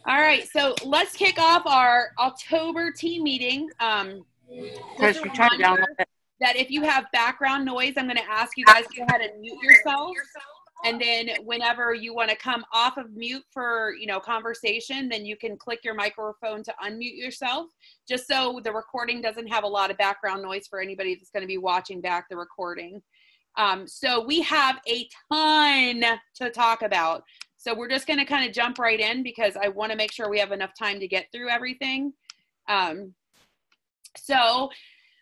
All right, so let's kick off our October team meeting. Just a reminder that if you have background noise, I'm going to ask you guys to go ahead and mute yourselves. And then whenever you want to come off of mute for, conversation, then you can click your microphone to unmute yourself, just so the recording doesn't have a lot of background noise for anybody that's going to be watching back the recording. So we have a ton to talk about. So we're just going to kind of jump right in because I want to make sure we have enough time to get through everything. So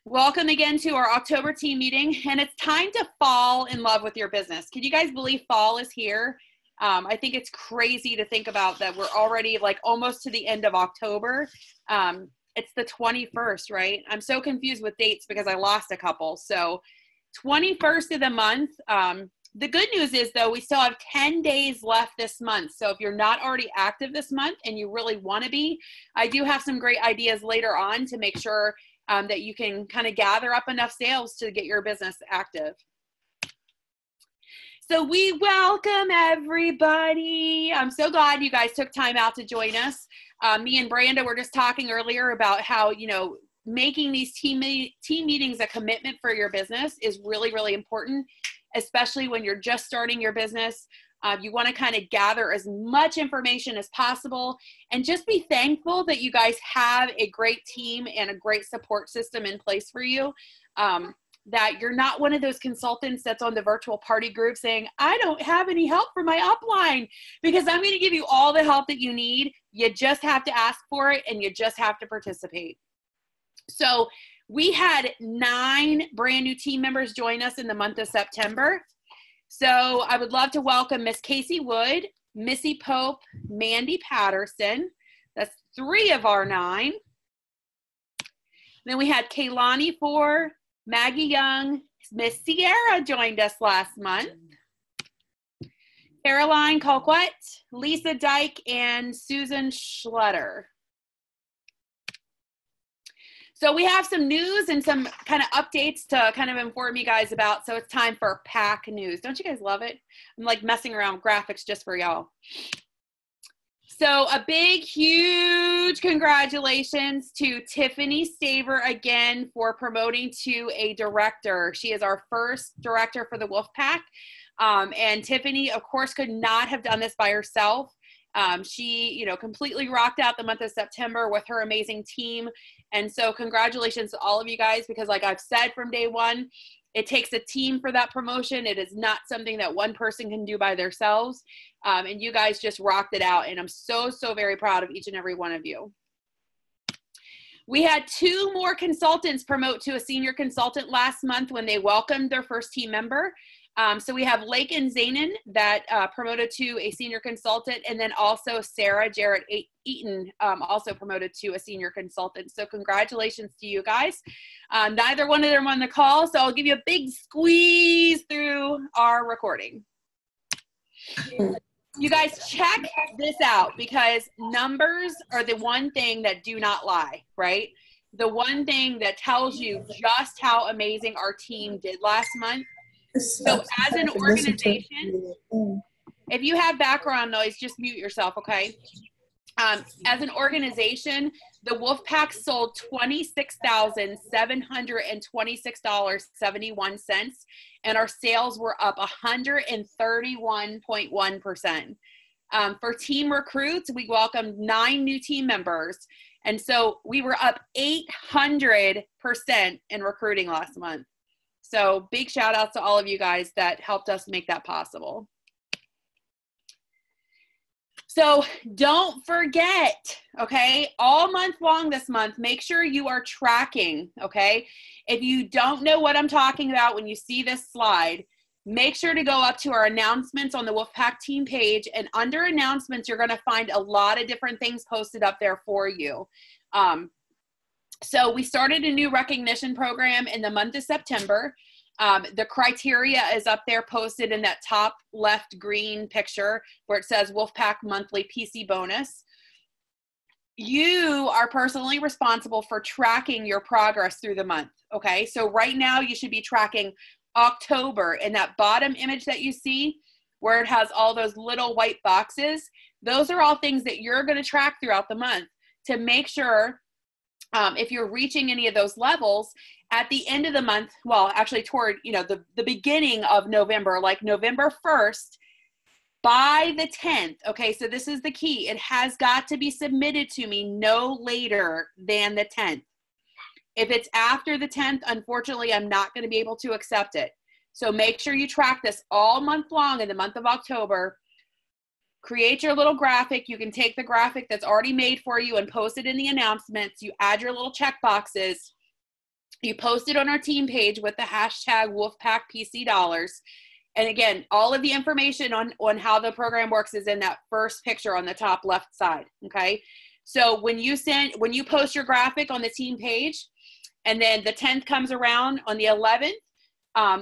welcome again to our October team meeting, and it's time to fall in love with your business. Can you guys believe fall is here? I think it's crazy to think about that we're already like almost to the end of October. It's the 21st, right? I'm so confused with dates because I lost a couple. So 21st of the month. The good news is, though, we still have 10 days left this month. So if you're not already active this month and you really want to be, I do have some great ideas later on to make sure that you can kind of gather up enough sales to get your business active. So we welcome everybody. I'm so glad you guys took time out to join us. Me and Branda were just talking earlier about how, making these team meetings a commitment for your business is really, really important, especially when you're just starting your business. You want to kind of gather as much information as possible and just be thankful that you guys have a great team and a great support system in place for you. That you're not one of those consultants that's on the virtual party group saying, I don't have any help for my upline, because I'm going to give you all the help that you need. You just have to ask for it and you just have to participate. So we had 9 brand new team members join us in the month of September. So I would love to welcome Miss Casey Wood, Missy Pope, Mandy Patterson. That's 3 of our 9. Then we had Kaylani 4, Maggie Young, Miss Sierra joined us last month. Caroline Colquette, Lisa Dyke, and Susan Schlutter. So we have some news and some kind of updates to kind of inform you guys about. So it's time for pack news. Don't you guys love it? I'm like messing around with graphics just for y'all. So a big, huge congratulations to Tiffany Staver again for promoting to a director. She is our first director for the WOLFPACK. And Tiffany, of course, could not have done this by herself. She, completely rocked out the month of September with her amazing team. And so congratulations to all of you guys, because like I've said from day one, it takes a team for that promotion. It is not something that one person can do by themselves. And you guys just rocked it out. And I'm so, so very proud of each and every one of you. We had 2 more consultants promote to a senior consultant last month when they welcomed their first team member. So we have Lake and Zanin that promoted to a senior consultant, and then also Sarah Jarrett Eaton also promoted to a senior consultant. So congratulations to you guys. Neither one of them on the call, so I'll give you a big squeeze through our recording. You guys check this out, because numbers are the one thing that do not lie, right? The one thing that tells you just how amazing our team did last month. So as an organization, if you have background noise, just mute yourself, okay? As an organization, the WOLFPACK sold $26,726.71, and our sales were up 131.1%. For team recruits, we welcomed 9 new team members, and so we were up 800% in recruiting last month. So big shout outs to all of you guys that helped us make that possible. So don't forget, okay, all month long this month, make sure you are tracking, okay? If you don't know what I'm talking about when you see this slide, make sure to go up to our announcements on the WOLFPACK team page, and under announcements, you're going to find a lot of different things posted up there for you. So we started a new recognition program in the month of September. The criteria is up there posted in that top left green picture where it says WOLFPACK monthly PC bonus. You are personally responsible for tracking your progress through the month. Okay. So right now you should be tracking October in that bottom image that you see where it has all those little white boxes. Those are all things that you're going to track throughout the month to make sure if you're reaching any of those levels at the end of the month, well, actually toward, you know, the beginning of November, like November 1st, by the 10th. Okay, so this is the key. It has got to be submitted to me no later than the 10th. If it's after the 10th, unfortunately, I'm not going to be able to accept it. So make sure you track this all month long in the month of October. Create your little graphic. You can take the graphic that's already made for you and post it in the announcements. You add your little check boxes. You post it on our team page with the hashtag WolfPackPCDollars. And again, all of the information on how the program works is in that first picture on the top left side, okay? So when you post your graphic on the team page, and then the 10th comes around on the 11th,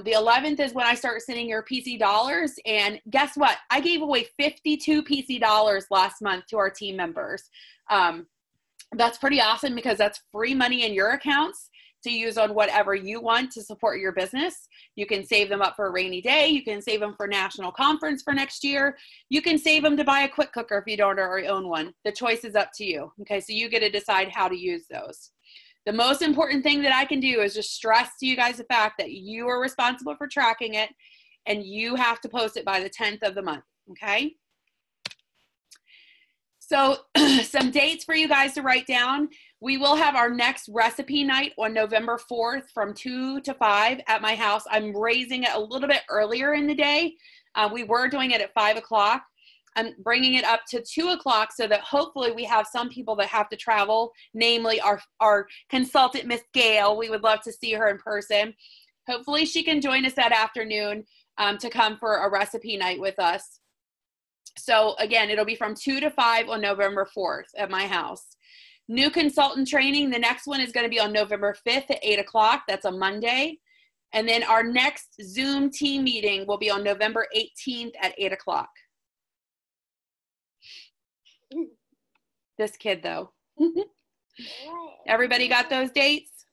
the 11th is when I start sending your PC dollars. And guess what? I gave away 52 PC dollars last month to our team members. That's pretty awesome because that's free money in your accounts to use on whatever you want to support your business. You can save them up for a rainy day. You can save them for national conference for next year. You can save them to buy a quick cooker if you don't already own one. The choice is up to you. Okay, so you get to decide how to use those. The most important thing that I can do is just stress to you guys the fact that you are responsible for tracking it and you have to post it by the 10th of the month, okay? So some dates for you guys to write down. We will have our next recipe night on November 4th from 2 to 5 at my house. I'm raising it a little bit earlier in the day. We were doing it at 5 o'clock. I'm bringing it up to 2 o'clock so that hopefully we have some people that have to travel, namely our consultant, Miss Gail. We would love to see her in person. Hopefully she can join us that afternoon to come for a recipe night with us. So again, it'll be from 2 to 5 on November 4th at my house. New consultant training, the next one is going to be on November 5th at 8 o'clock. That's a Monday. And then our next Zoom team meeting will be on November 18th at 8 o'clock. This kid, though. Everybody got those dates?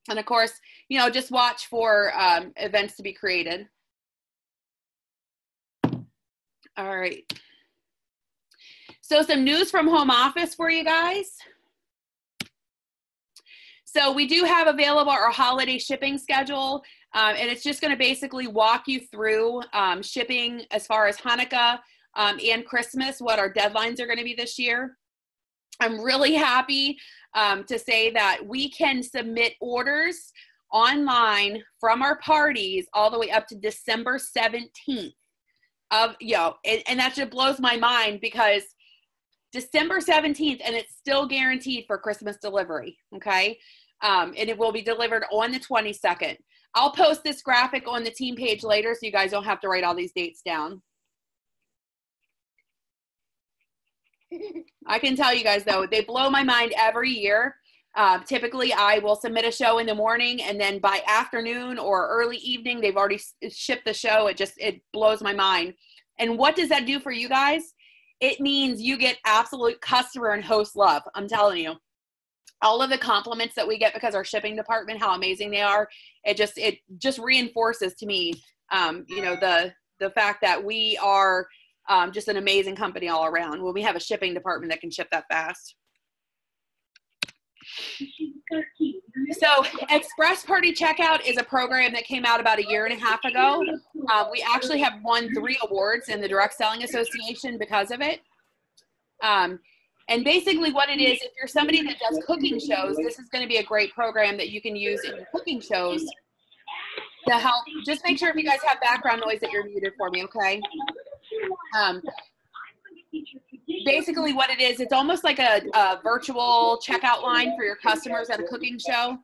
And of course, you know, just watch for events to be created. All right. So some news from home office for you guys. So we do have available our holiday shipping schedule, and it's just going to basically walk you through shipping as far as Hanukkah and Christmas, what our deadlines are going to be this year. I'm really happy to say that we can submit orders online from our parties all the way up to December 17th. And that just blows my mind because December 17th, and it's still guaranteed for Christmas delivery, okay? And it will be delivered on the 22nd. I'll post this graphic on the team page later so you guys don't have to write all these dates down. I can tell you guys, though, they blow my mind every year. Typically, I will submit a show in the morning, and then by afternoon or early evening, they've already shipped the show. It blows my mind. And what does that do for you guys? It means you get absolute customer and host love. I'm telling you. All of the compliments that we get because our shipping department, how amazing they are, it just reinforces to me, you know, the fact that we are just an amazing company all around when we have a shipping department that can ship that fast. So Express Party Checkout is a program that came out about 1.5 years ago. We actually have won 3 awards in the Direct Selling Association because of it. And basically what it is, if you're somebody that does cooking shows, this is going to be a great program that you can use in your cooking shows to help. Just make sure if you guys have background noise that you're muted for me, okay? Basically what it is, it's almost like a virtual checkout line for your customers at a cooking show.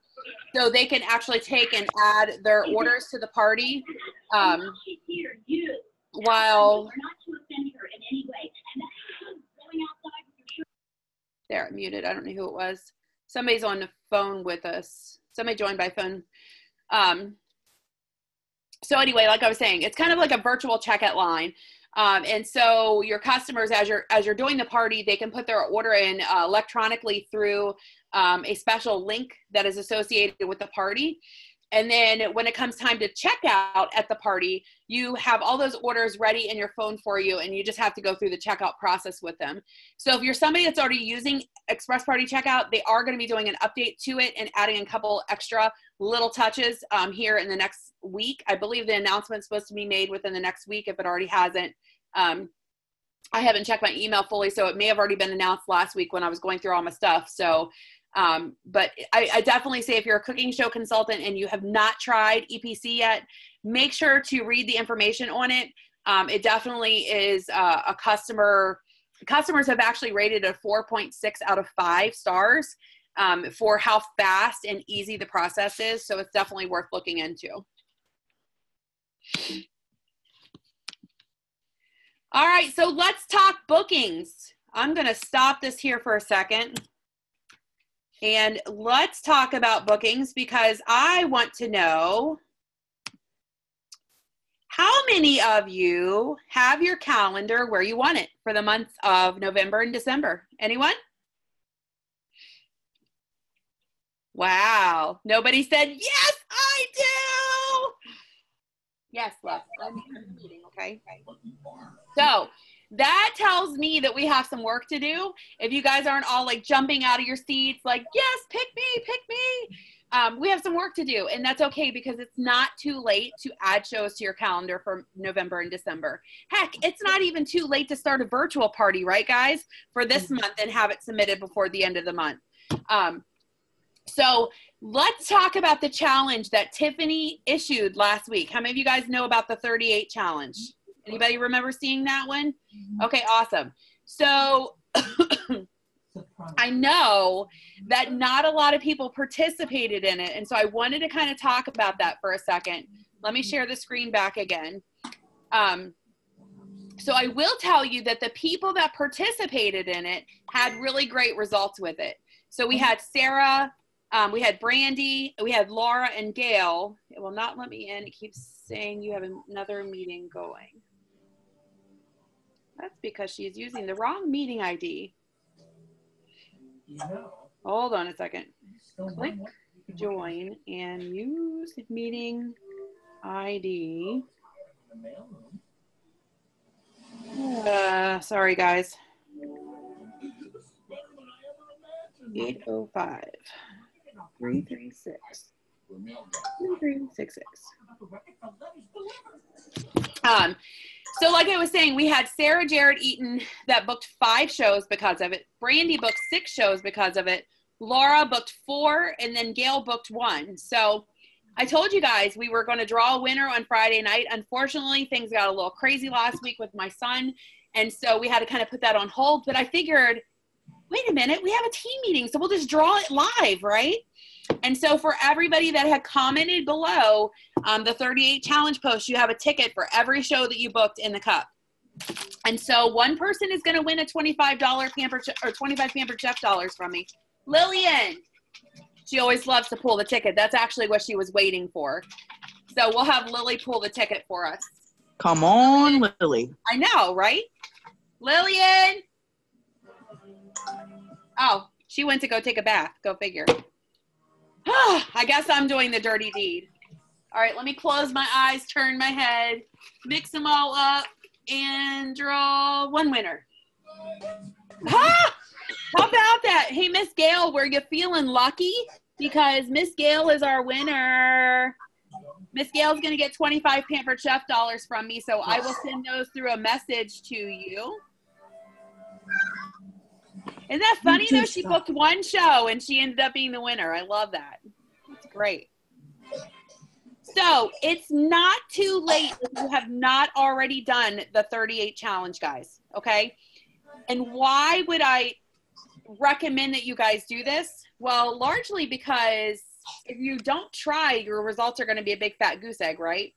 So they can actually take and add their orders to the party while there, muted. I don't know who it was. Somebody's on the phone with us. Somebody joined by phone. So anyway, like I was saying, it's kind of like a virtual checkout line. And so your customers, as you're doing the party, they can put their order in electronically through a special link that is associated with the party. And then when it comes time to check out at the party, you have all those orders ready in your phone for you, and you just have to go through the checkout process with them. So if you're somebody that's already using Express Party Checkout, they are going to be doing an update to it and adding a couple extra little touches here in the next week. I believe the announcement's supposed to be made within the next week if it already hasn't. I haven't checked my email fully, so it may have already been announced last week when I was going through all my stuff. So, but I definitely say if you're a cooking show consultant and you have not tried EPC yet, make sure to read the information on it. It definitely is customers have actually rated a 4.6 out of 5 stars for how fast and easy the process is. So it's definitely worth looking into. All right, so let's talk bookings. I'm going to stop this here for a second. And let's talk about bookings because I want to know how many of you have your calendar where you want it for the months of November and December? Anyone? Wow. Nobody said, yes, I do. Yes, Les. Okay. So that tells me that we have some work to do. If you guys aren't all like jumping out of your seats, like, yes, pick me. We have some work to do, and that's okay because it's not too late to add shows to your calendar for November and December. Heck, it's not even too late to start a virtual party, right, guys, for this month and have it submitted before the end of the month. So let's talk about the challenge that Tiffany issued last week. How many of you guys know about the 38 challenge? Anybody remember seeing that one? Okay, awesome. So I know that not a lot of people participated in it, and so I wanted to kind of talk about that for a second. Let me share the screen back again. So I will tell you that the people that participated in it had really great results with it. So we had Sarah, we had Brandy, we had Laura and Gail. It will not let me in. It keeps saying you have another meeting going. That's because she's using the wrong meeting ID. Hold on a second. Click join and use meeting ID. Sorry, guys. 805 336 2366. So like I was saying, we had Sarah Jared Eaton that booked 5 shows because of it. Brandy booked 6 shows because of it. Laura booked 4, and then Gail booked 1. So I told you guys we were going to draw a winner on Friday night. Unfortunately, things got a little crazy last week with my son, and so we had to kind of put that on hold. But I figured, wait a minute, we have a team meeting, so we'll just draw it live, right? And so for everybody that had commented below the 38 challenge post, you have a ticket for every show that you booked in the cup. And so one person is going to win a $25 25 Pampered Chef dollars from me. Lillian. She always loves to pull the ticket. That's actually what she was waiting for. So we'll have Lily pull the ticket for us. Come on, Lily. I know, right? Lillian. Oh, she went to go take a bath. Go figure. I guess I'm doing the dirty deed. All right, let me close my eyes, turn my head, mix them all up, and draw one winner. Ah! How about that? Hey, Miss Gail, were you feeling lucky? Because Miss Gail is our winner. Miss Gail's going to get 25 Pampered Chef dollars from me, so I will send those through a message to you. Isn't that funny, though? She booked 1 show, and she ended up being the winner. I love that. That's great. So it's not too late if you have not already done the 38 challenge, guys, okay? And why would I recommend that you guys do this? Well, largely because if you don't try, your results are going to be a big fat goose egg, right?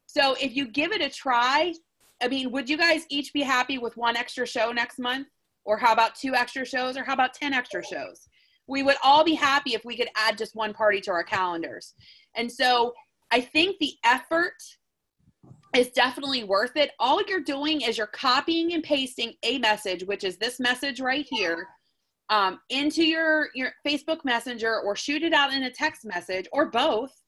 So if you give it a try, I mean, would you guys each be happy with 1 extra show next month? Or how about 2 extra shows? Or how about 10 extra shows? We would all be happy if we could add just 1 party to our calendars. And so I think the effort is definitely worth it. All you're doing is you're copying and pasting a message, which is this message right here, into your Facebook Messenger, or shoot it out in a text message, or both.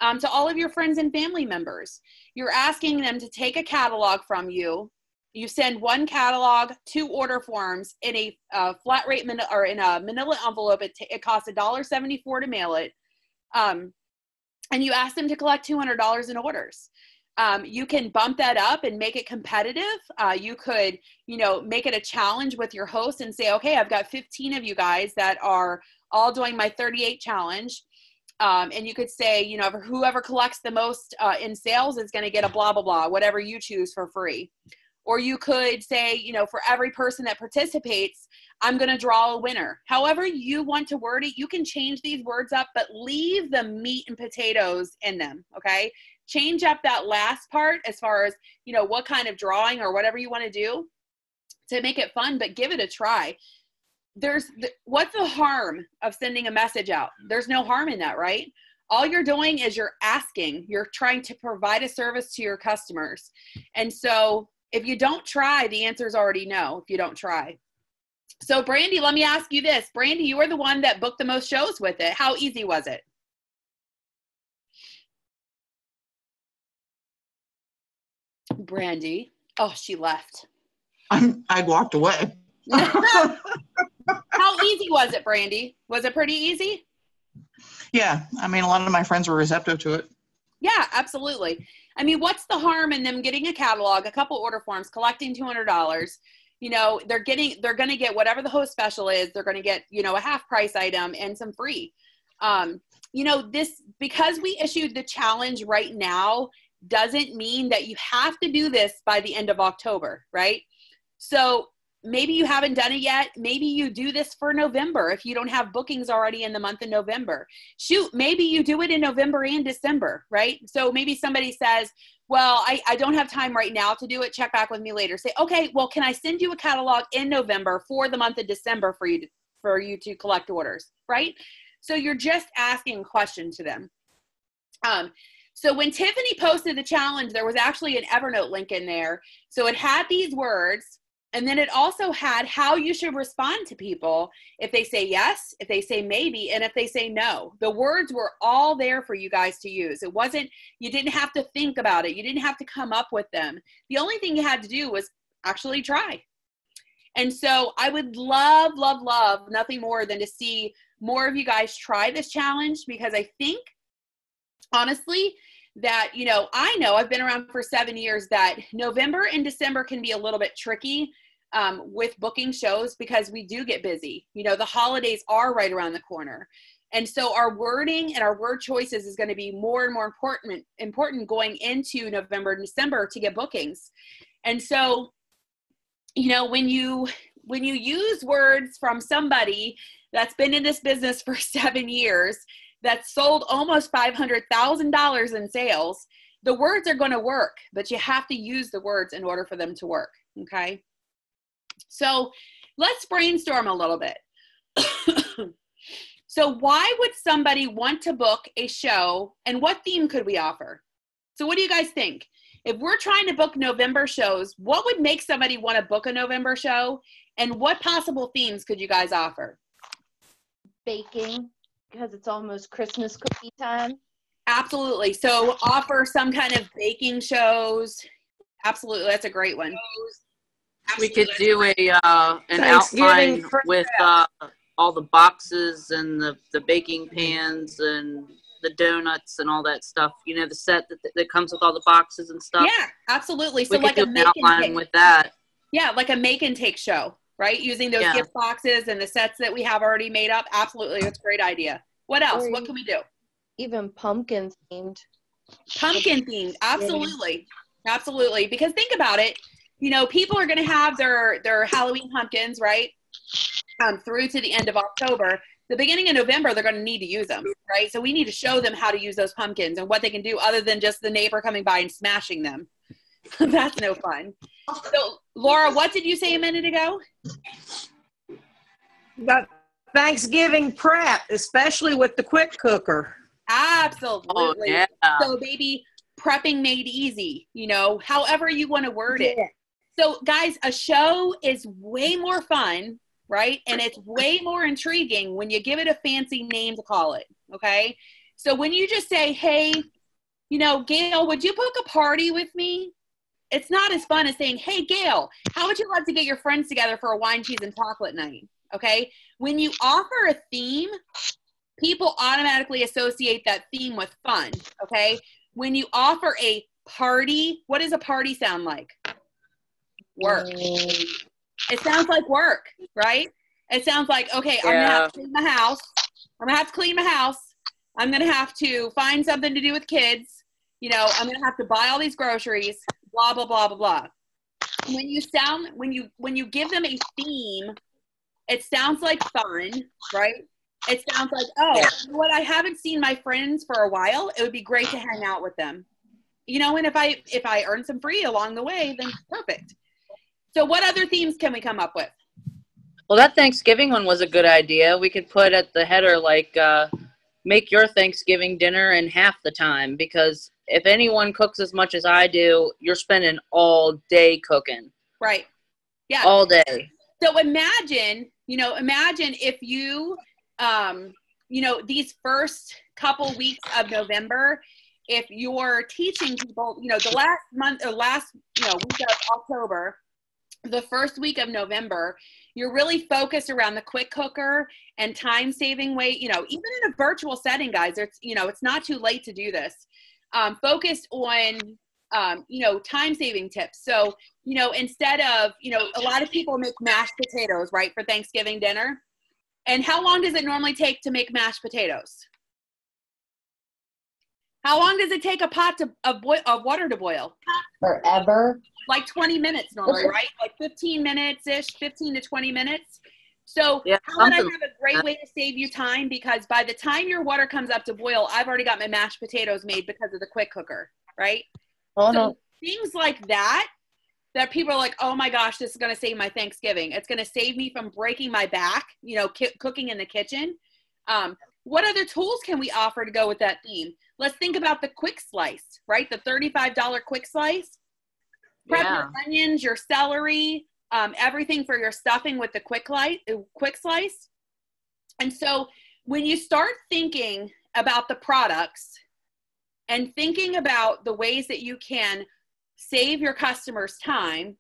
to all of your friends and family members. You're asking them to take a catalog from you. You send one catalog, 2 order forms in a flat rate or in a manila envelope. It costs $1.74 to mail it. And you ask them to collect $200 in orders. You can bump that up and make it competitive. You could, make it a challenge with your host and say, okay, I've got 15 of you guys that are all doing my 38 challenge. And you could say, whoever collects the most in sales is going to get a blah, blah, blah, whatever you choose for free. Or you could say, for every person that participates, I'm going to draw a winner. However you want to word it, you can change these words up, but leave the meat and potatoes in them, okay? Change up that last part as far as, what kind of drawing or whatever you want to do to make it fun, but give it a try. What's the harm of sending a message out? There's no harm in that, right? All you're doing is you're trying to provide a service to your customers. And so if you don't try, the answer is already no, if you don't try. So Brandy, let me ask you this. Brandy, you were the one that booked the most shows with it. How easy was it? Brandy. Oh, she left. I walked away. How easy was it, Brandy? Was it pretty easy? Yeah. A lot of my friends were receptive to it. Yeah, absolutely. What's the harm in them getting a catalog, a couple order forms, collecting $200? They're going to get whatever the host special is. They're going to get, a half price item and some free. Because we issued the challenge right now doesn't mean that you have to do this by the end of October, right? So maybe you haven't done it yet. Maybe you do this for November if you don't have bookings already in the month of November. Shoot, maybe you do it in November and December, right? So maybe somebody says, well, I don't have time right now to do it. Check back with me later. Say, okay, well, can I send you a catalog in November for the month of December for you to collect orders, right? So you're just asking a question to them. So when Tiffany posted the challenge, there was actually an Evernote link in there. So it had these words, and then it also had how you should respond to people if they say yes, if they say maybe, and if they say no. The words were all there for you guys to use. It wasn't, you didn't have to think about it. You didn't have to come up with them. The only thing you had to do was actually try. And so I would love, love, love nothing more than to see more of you guys try this challenge, because I think, honestly, that, I know I've been around for 7 years, that November and December can be a little bit tricky with booking shows because we do get busy. The holidays are right around the corner. And so our wording and our word choices is going to be more and more important going into November and December to get bookings. And so, when you use words from somebody that's been in this business for 7 years, that's sold almost $500,000 in sales, the words are going to work, but you have to use the words in order for them to work. Okay. So let's brainstorm a little bit. So why would somebody want to book a show, and what theme could we offer? So what do you guys think? If we're trying to book November shows, what would make somebody want to book a November show, and what possible themes could you guys offer? Baking, because it's almost Christmas cookie time. Absolutely. So offer some kind of baking shows. Absolutely. That's a great one. We could do an outline with all the boxes and the baking pans and the donuts and all that stuff. The set that comes with all the boxes and stuff. Yeah, absolutely. So we like could do an outline with that. Yeah, like a make and take show, right? Using those gift boxes and the sets that we have already made up. Absolutely. That's a great idea. What else? What can we do? Even pumpkin themed. Pumpkin themed. Absolutely. Yeah. Absolutely. Because think about it. People are going to have their Halloween pumpkins, right? Through to the end of October. The beginning of November, they're going to need to use them, right? So we need to show them how to use those pumpkins and what they can do other than just the neighbor coming by and smashing them. That's no fun. So, Laura, what did you say a minute ago? Got Thanksgiving prep, especially with the quick cooker. Absolutely. Oh, yeah. So, baby, prepping made easy, however you want to word it. So, guys, a show is way more fun, right? And it's way more intriguing when you give it a fancy name to call it, okay? So when you just say, hey, you know, Gail, would you book a party with me? It's not as fun as saying, hey, Gail, how would you love to get your friends together for a wine, cheese, and chocolate night? Okay. When you offer a theme, people automatically associate that theme with fun. Okay. When you offer a party, what does a party sound like? Work. It sounds like work, right? It sounds like, okay, I'm going to have to clean my house. I'm going to have to clean my house. I'm going to have to find something to do with kids. You know, I'm going to have to buy all these groceries, blah, blah, blah, blah, blah. When you give them a theme, it sounds like fun, right? It sounds like, oh, you know what? I haven't seen my friends for a while. It would be great to hang out with them. You know, and if I earn some free along the way, then perfect. So what other themes can we come up with? Well, that Thanksgiving one was a good idea. We could put at the header, like, make your Thanksgiving dinner in half the time, because if anyone cooks as much as I do, you're spending all day cooking. Right. Yeah. All day. So imagine if you, these first couple weeks of November, if you're teaching people, the last month or week of October, the first week of November, you're really focused around the quick cooker and time saving way, even in a virtual setting, guys, it's not too late to do this. Focused on, time saving tips. So, instead of, a lot of people make mashed potatoes, right, for Thanksgiving dinner. And how long does it normally take to make mashed potatoes? How long does it take a pot of water to boil? Forever. Like 20 minutes normally, right? Like 15 minutes-ish, 15 to 20 minutes. So how would I have a great way to save you time? Because by the time your water comes up to boil, I've already got my mashed potatoes made because of the quick cooker, right? Oh, so no. Things like that people are like, oh my gosh, this is going to save my Thanksgiving. It's going to save me from breaking my back, cooking in the kitchen. What other tools can we offer to go with that theme? Let's think about the quick slice, right? The $35 quick slice. Prep your onions, your celery, everything for your stuffing with the quick slice. And so when you start thinking about the products and thinking about the ways that you can save your customers time,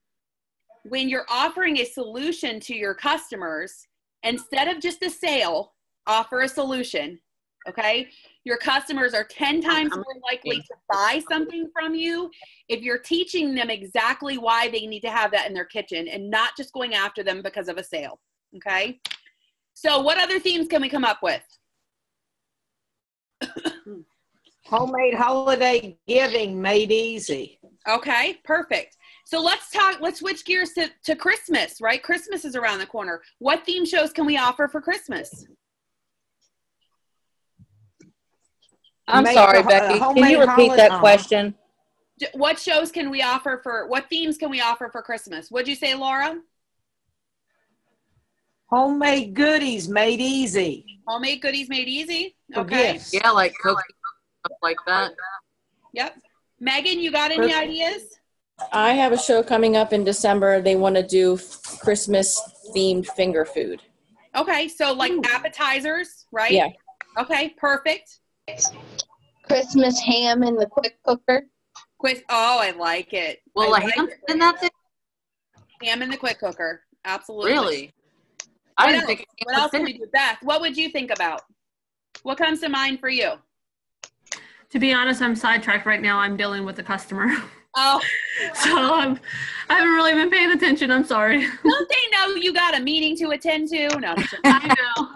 when you're offering a solution to your customers, instead of just a sale, offer a solution, okay? Your customers are 10 times more likely to buy something from you if you're teaching them exactly why they need to have that in their kitchen and not just going after them because of a sale, okay? So what other themes can we come up with? Homemade holiday giving made easy. Okay, perfect. So let's switch gears to Christmas, right? Christmas is around the corner. What theme shows can we offer for Christmas? I'm sorry, Becky. Can you repeat that question? What themes can we offer for Christmas? What'd you say, Laura? Homemade goodies made easy. Homemade goodies made easy? Okay. Yeah, like cookies, stuff like that. Yep. Megan, you got any ideas? I have a show coming up in December. They want to do Christmas themed finger food. Okay, so like appetizers, right? Yeah. Okay, perfect. Christmas ham in the quick cooker. Oh, I like it. Well, ham in that thing? Ham in the quick cooker. Absolutely. Really? I didn't think. What else can we do? Beth, what would you think about? What comes to mind for you? To be honest, I'm sidetracked right now. I'm dealing with a customer. Oh. So I haven't really been paying attention. I'm sorry. Don't they know you got a meeting to attend to? No. I know.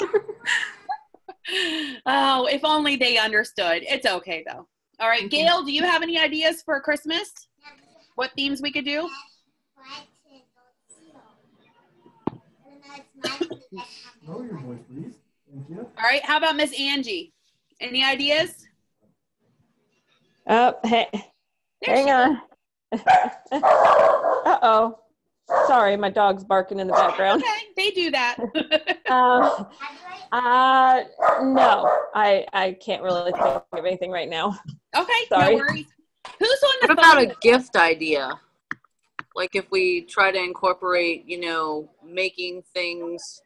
Oh, if only they understood. It's okay, though. All right, Gail, do you have any ideas for Christmas? What themes we could do? Lower your voice, please. Thank you. All right, how about Miss Angie? Any ideas? Oh, hey, hang on. Uh-oh. Sorry, my dog's barking in the background. Okay, they do that. No, I can't really think of anything right now. Okay, sorry. No worries. Who's on the phone? What about a gift idea? Like if we try to incorporate, making things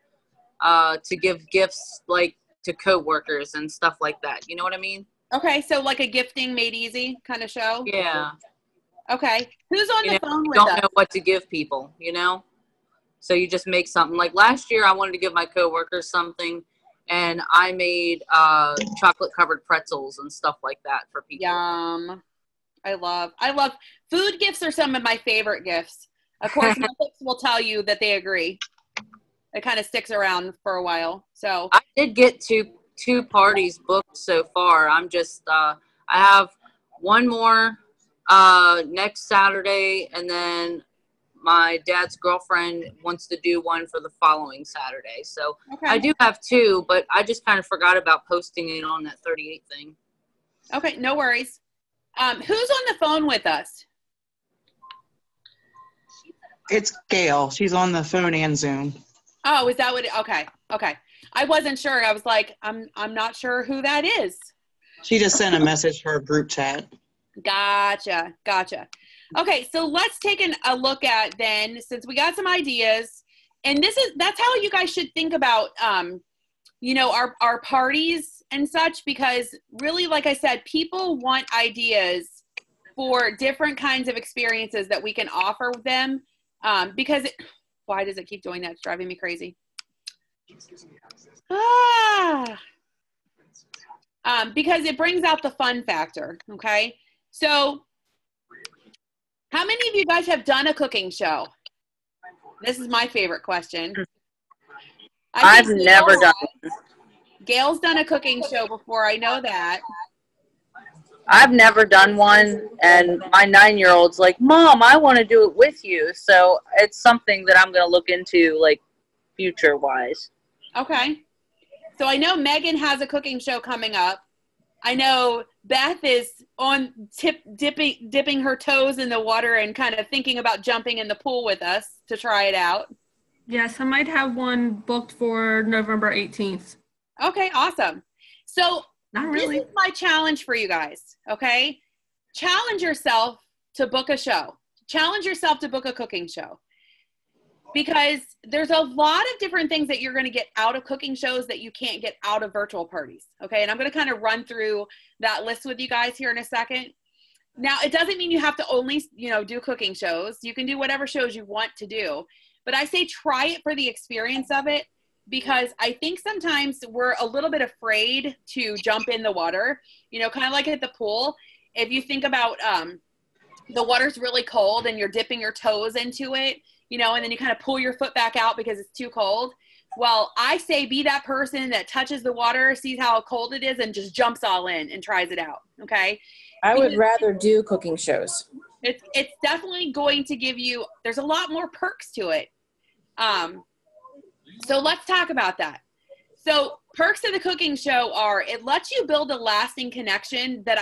to give gifts, like to coworkers and stuff like that. You know what I mean? Okay, so like a gifting made easy kind of show? Yeah. Okay. Who's on the phone You with don't us? know what to give people, So you just make something. Like last year, I wanted to give my coworkers something, and I made chocolate covered pretzels and stuff like that for people. Yum. I love food gifts are some of my favorite gifts. Of course, my folks will tell you that they agree. It kind of sticks around for a while. So I did get two parties booked so far. I'm just I have one more next Saturday, and then my dad's girlfriend wants to do one for the following Saturday. So okay. I do have two, but I just kind of forgot about posting it on that 38 thing. Okay, no worries. Who's on the phone with us? It's Gail. She's on the phone and Zoom. Oh, is that what okay. I wasn't sure. I was like, I'm not sure who that is. She just sent a message to her group chat. Gotcha. Okay, so let's take a look at then, since we got some ideas, and that's how you guys should think about our parties and such, because really, like I said, people want ideas for different kinds of experiences that we can offer them. Why does it keep doing that? It's driving me crazy. Because it brings out the fun factor. Okay. So how many of you guys have done a cooking show? This is my favorite question. I've never done it. Gail's done a cooking show before. I know that. I've never done one, and my 9-year-old's like, Mom, I want to do it with you. So it's something that I'm going to look into, like, future-wise. Okay. So I know Megan has a cooking show coming up. I know Beth is on dipping her toes in the water and kind of thinking about jumping in the pool with us to try it out. Yes, I might have one booked for November 18th. Okay, awesome. So not really. This is my challenge for you guys, okay? Challenge yourself to book a show. Challenge yourself to book a cooking show. Because there's a lot of different things that you're going to get out of cooking shows that you can't get out of virtual parties, okay? And I'm going to kind of run through that list with you guys here in a second. Now, it doesn't mean you have to only, do cooking shows. You can do whatever shows you want to do. But I say try it for the experience of it, because I think sometimes we're a little bit afraid to jump in the water, kind of like at the pool. If you think about the water's really cold and you're dipping your toes into it, and then you kind of pull your foot back out because it's too cold. Well, I say be that person that touches the water, sees how cold it is, and just jumps all in and tries it out, okay? I would rather do cooking shows. It's definitely going to give you, there's a lot more perks to it. So let's talk about that. So perks of the cooking show are, it lets you build a lasting connection that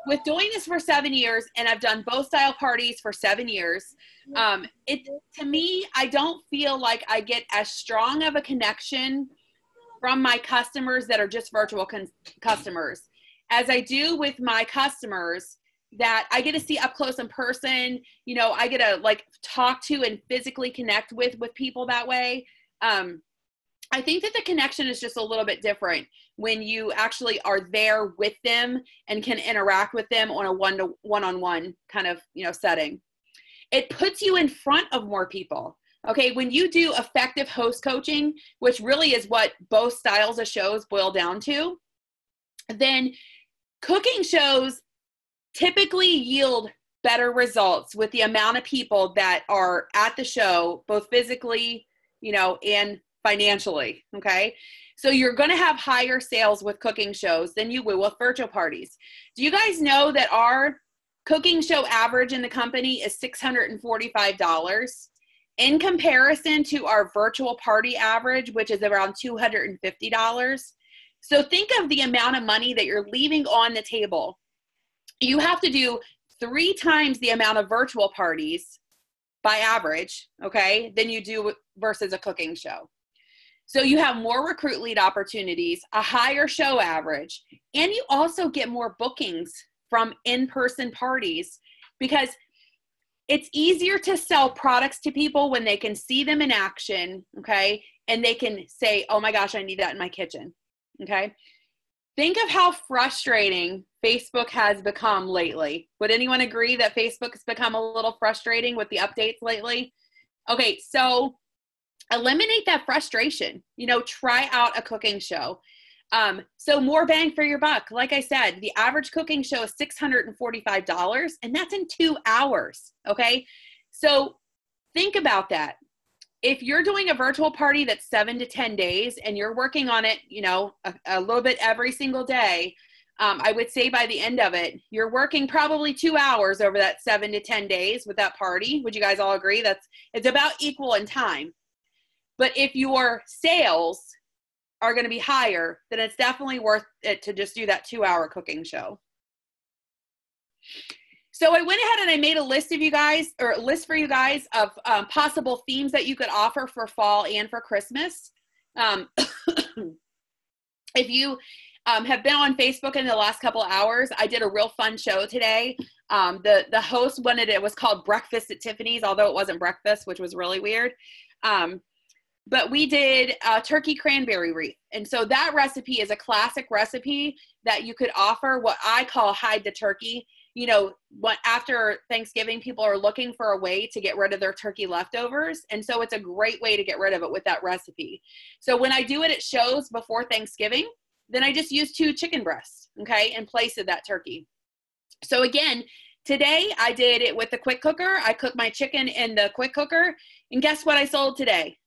with doing this for 7 years, and I've done both style parties for 7 years, to me, I don't feel like I get as strong of a connection from my customers that are just virtual customers as I do with my customers that I get to see up close in person. I get to talk to and physically connect with people that way. I think that the connection is just a little bit different when you actually are there with them and can interact with them on a one-on-one kind of, setting. It puts you in front of more people. Okay. When you do effective host coaching, which really is what both styles of shows boil down to, then cooking shows typically yield better results with the amount of people that are at the show, both physically, and financially. Okay. So you're going to have higher sales with cooking shows than you will with virtual parties. Do you guys know that our cooking show average in the company is $645 in comparison to our virtual party average, which is around $250? So think of the amount of money that you're leaving on the table. You have to do 3 times the amount of virtual parties by average, okay, than you do versus a cooking show. So you have more recruit lead opportunities, a higher show average, and you also get more bookings from in-person parties, because it's easier to sell products to people when they can see them in action, okay? and they can say, oh my gosh, I need that in my kitchen. Okay. Think of how frustrating Facebook has become lately. Would anyone agree that Facebook has become a little frustrating with the updates lately? Okay, so eliminate that frustration. You know, try out a cooking show. So more bang for your buck. Like I said, the average cooking show is $645, and that's in 2 hours. Okay, so think about that. If you're doing a virtual party that's 7 to 10 days and you're working on it, you know, a little bit every single day, I would say by the end of it, you're working probably 2 hours over that 7 to 10 days with that party. Would you guys all agree? It's about equal in time. But if your sales are going to be higher, then it's definitely worth it to just do that 2-hour cooking show. So I went ahead and I made a list of you guys, or a list for you guys of possible themes that you could offer for fall and for Christmas. If you have been on Facebook in the last couple of hours, I did a real fun show today. The host wanted it was called Breakfast at Tiffany's, although it wasn't breakfast, which was really weird. But we did a turkey cranberry wreath. And so that recipe is a classic recipe that you could offer what I call hide the turkey. You know, after Thanksgiving, people are looking for a way to get rid of their turkey leftovers. And so it's a great way to get rid of it with that recipe. So when I do it at shows before Thanksgiving, then I just use 2 chicken breasts, okay, in place of that turkey. So again, today I did it with the quick cooker. I cooked my chicken in the quick cooker. And guess what I sold today?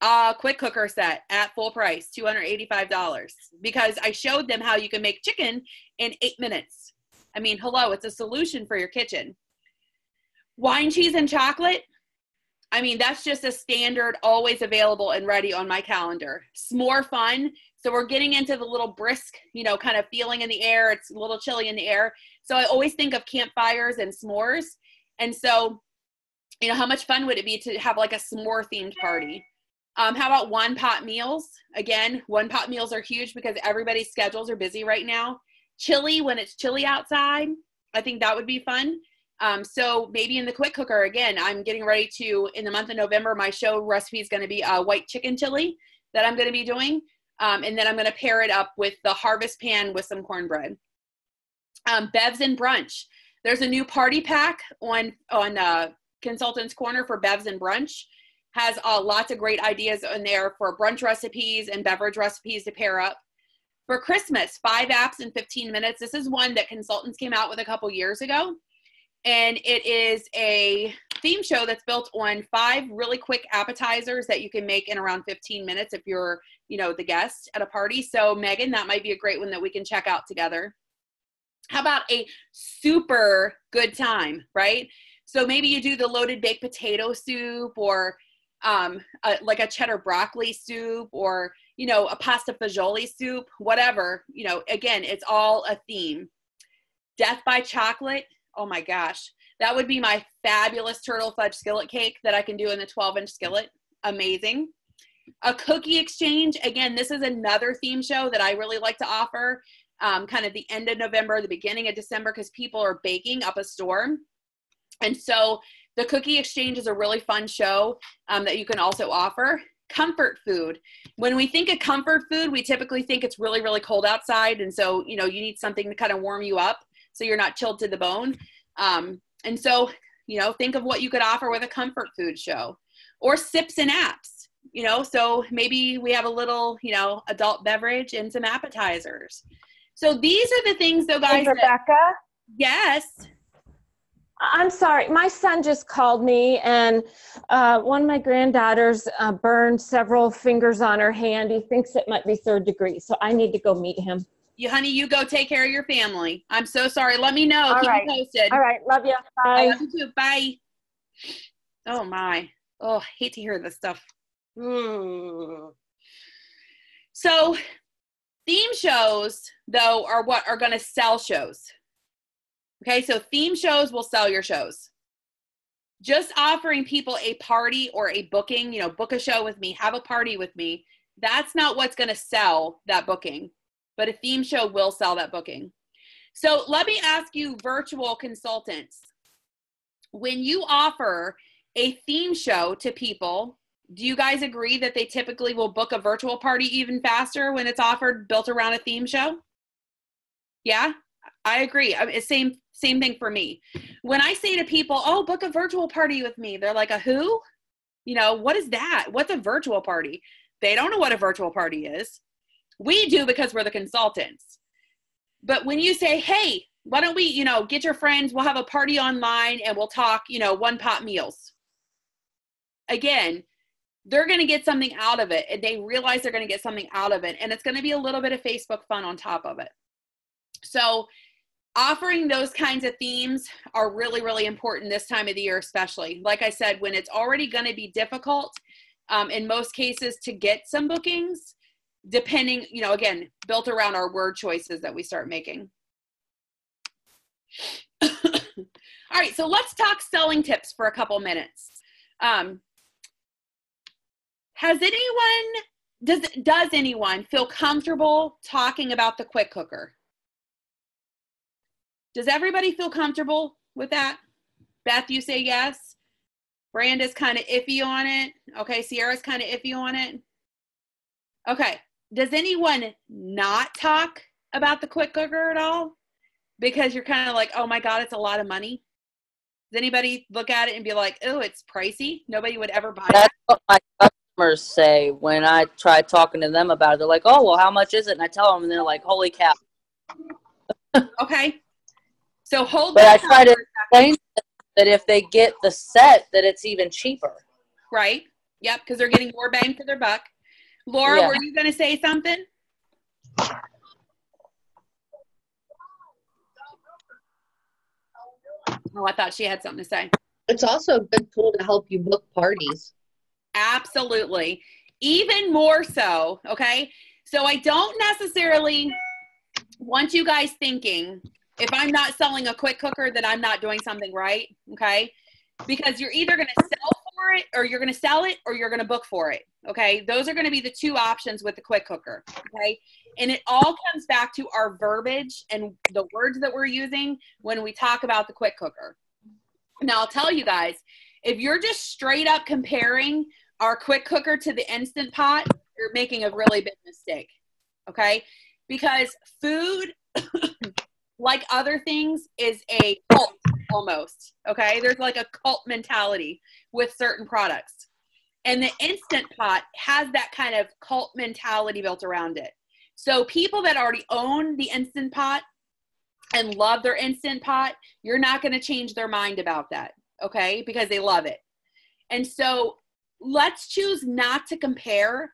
A quick cooker set at full price, $285, because I showed them how you can make chicken in 8 minutes. I mean, hello, it's a solution for your kitchen. Wine, cheese, and chocolate. I mean, that's just a standard, always available and ready on my calendar. S'more fun. So we're getting into the little brisk, you know, kind of feeling in the air. It's a little chilly in the air. So I always think of campfires and s'mores. And so, you know, how much fun would it be to have like a s'more themed party? How about one pot meals? Again, one pot meals are huge because everybody's schedules are busy right now. Chili when it's chilly outside. I think that would be fun. So maybe in the quick cooker, again, I'm getting ready to, in the month of November, my show recipe is going to be a white chicken chili that I'm going to be doing. And then I'm going to pair it up with the harvest pan with some cornbread. Bevs and brunch. There's a new party pack on Consultant's Corner for Bevs and brunch. Has lots of great ideas in there for brunch recipes and beverage recipes to pair up. For Christmas, 5 apps in 15 minutes. This is one that Consultants came out with a couple years ago. And it is a theme show that's built on 5 really quick appetizers that you can make in around 15 minutes if you're, you know, the guest at a party. So Megan, that might be a great one that we can check out together. How about a super good time, right? So maybe you do the loaded baked potato soup, or like a cheddar broccoli soup, or, you know, a pasta fagioli soup, whatever, you know, again, it's all a theme. Death by chocolate. Oh my gosh. That would be my fabulous turtle fudge skillet cake that I can do in the 12-inch skillet. Amazing. A cookie exchange. Again, this is another theme show that I really like to offer kind of the end of November, the beginning of December, because people are baking up a storm. And so the cookie exchange is a really fun show that you can also offer. Comfort food. When we think of comfort food, we typically think it's really, really cold outside. And so, you know, you need something to kind of warm you up so you're not chilled to the bone. And so, you know, think of what you could offer with a comfort food show. Or sips and apps, you know, so maybe we have a little, you know, adult beverage and some appetizers. So these are the things, though, guys. Hey, Rebecca? Yes. I'm sorry. My son just called me, and one of my granddaughters burned several fingers on her hand. He thinks it might be 3rd degree, so I need to go meet him. Honey, you go take care of your family. I'm so sorry. Let me know. Keep me posted. All right. Love you. Bye. I love you too. Bye. Oh, my. Oh, hate to hear this stuff. So theme shows, though, are what are going to sell shows. Okay, so theme shows will sell your shows. Just offering people a party or a booking, you know, book a show with me, have a party with me, that's not what's going to sell that booking. But a theme show will sell that booking. So let me ask you, virtual consultants, when you offer a theme show to people Do you guys agree that they typically will book a virtual party even faster when it's offered built around a theme show? Yeah, I agree. I mean, it's same thing for me. When I say to people, oh, book a virtual party with me, they're like, a who? You know, what is that? What's a virtual party? They don't know what a virtual party is. We do because we're the consultants. But when you say, hey, why don't we, you know, get your friends, we'll have a party online and we'll talk, you know, one pot meals. Again, they're going to get something out of it, and they realize they're going to get something out of it, and it's going to be a little bit of Facebook fun on top of it. So offering those kinds of themes are really, really important this time of the year, especially. Like I said, when it's already going to be difficult in most cases to get some bookings, depending, you know, again, built around our word choices that we start making. All right, so let's talk selling tips for a couple minutes. Does anyone feel comfortable talking about the quick cooker? Does everybody feel comfortable with that? Beth, you say yes. Branda's kind of iffy on it. Okay, Sierra's kind of iffy on it. Okay, does anyone not talk about the quick cooker at all? Because you're kind of like, oh my God, it's a lot of money. Does anybody look at it and be like, oh, it's pricey? Nobody would ever buy that? That's what my customers say when I try talking to them about it. They're like, oh, well, how much is it? And I tell them, and they're like, holy cow. Okay. So hold But that. I try to explain that if they get the set, that it's even cheaper. Right. Yep, because they're getting more bang for their buck. Laura, Yeah. were you going to say something? Oh, I thought she had something to say. It's also a good tool to help you book parties. Absolutely. Even more so, okay? So I don't necessarily want you guys thinking, if I'm not selling a quick cooker, that I'm not doing something right, okay? Because you're either going to sell for it, or you're going to sell it, or you're going to book for it, okay? Those are going to be the two options with the quick cooker, okay? And it all comes back to our verbiage and the words that we're using when we talk about the quick cooker. Now, I'll tell you guys, if you're just straight up comparing our quick cooker to the Instant Pot, you're making a really big mistake, okay? Because food, like other things, is a cult almost, okay? There's like a cult mentality with certain products. And the Instant Pot has that kind of cult mentality built around it. So people that already own the Instant Pot and love their Instant Pot, you're not going to change their mind about that, okay? Because they love it. And so let's choose not to compare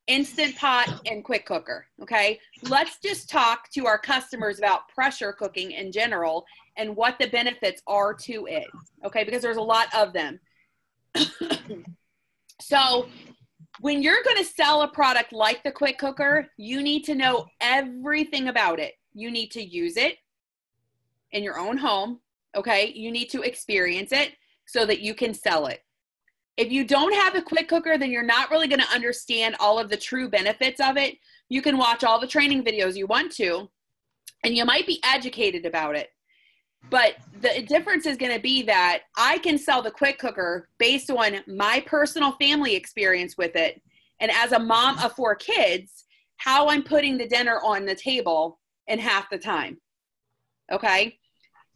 Instant Pot and quick cooker, okay? Let's just talk to our customers about pressure cooking in general and what the benefits are to it, okay? Because there's a lot of them. So when you're going to sell a product like the quick cooker, you need to know everything about it. You need to use it in your own home, okay? You need to experience it so that you can sell it. If you don't have a quick cooker, then you're not really going to understand all of the true benefits of it. You can watch all the training videos you want to, and you might be educated about it. But the difference is going to be that I can sell the quick cooker based on my personal family experience with it. And as a mom of 4 kids, how I'm putting the dinner on the table in half the time. Okay.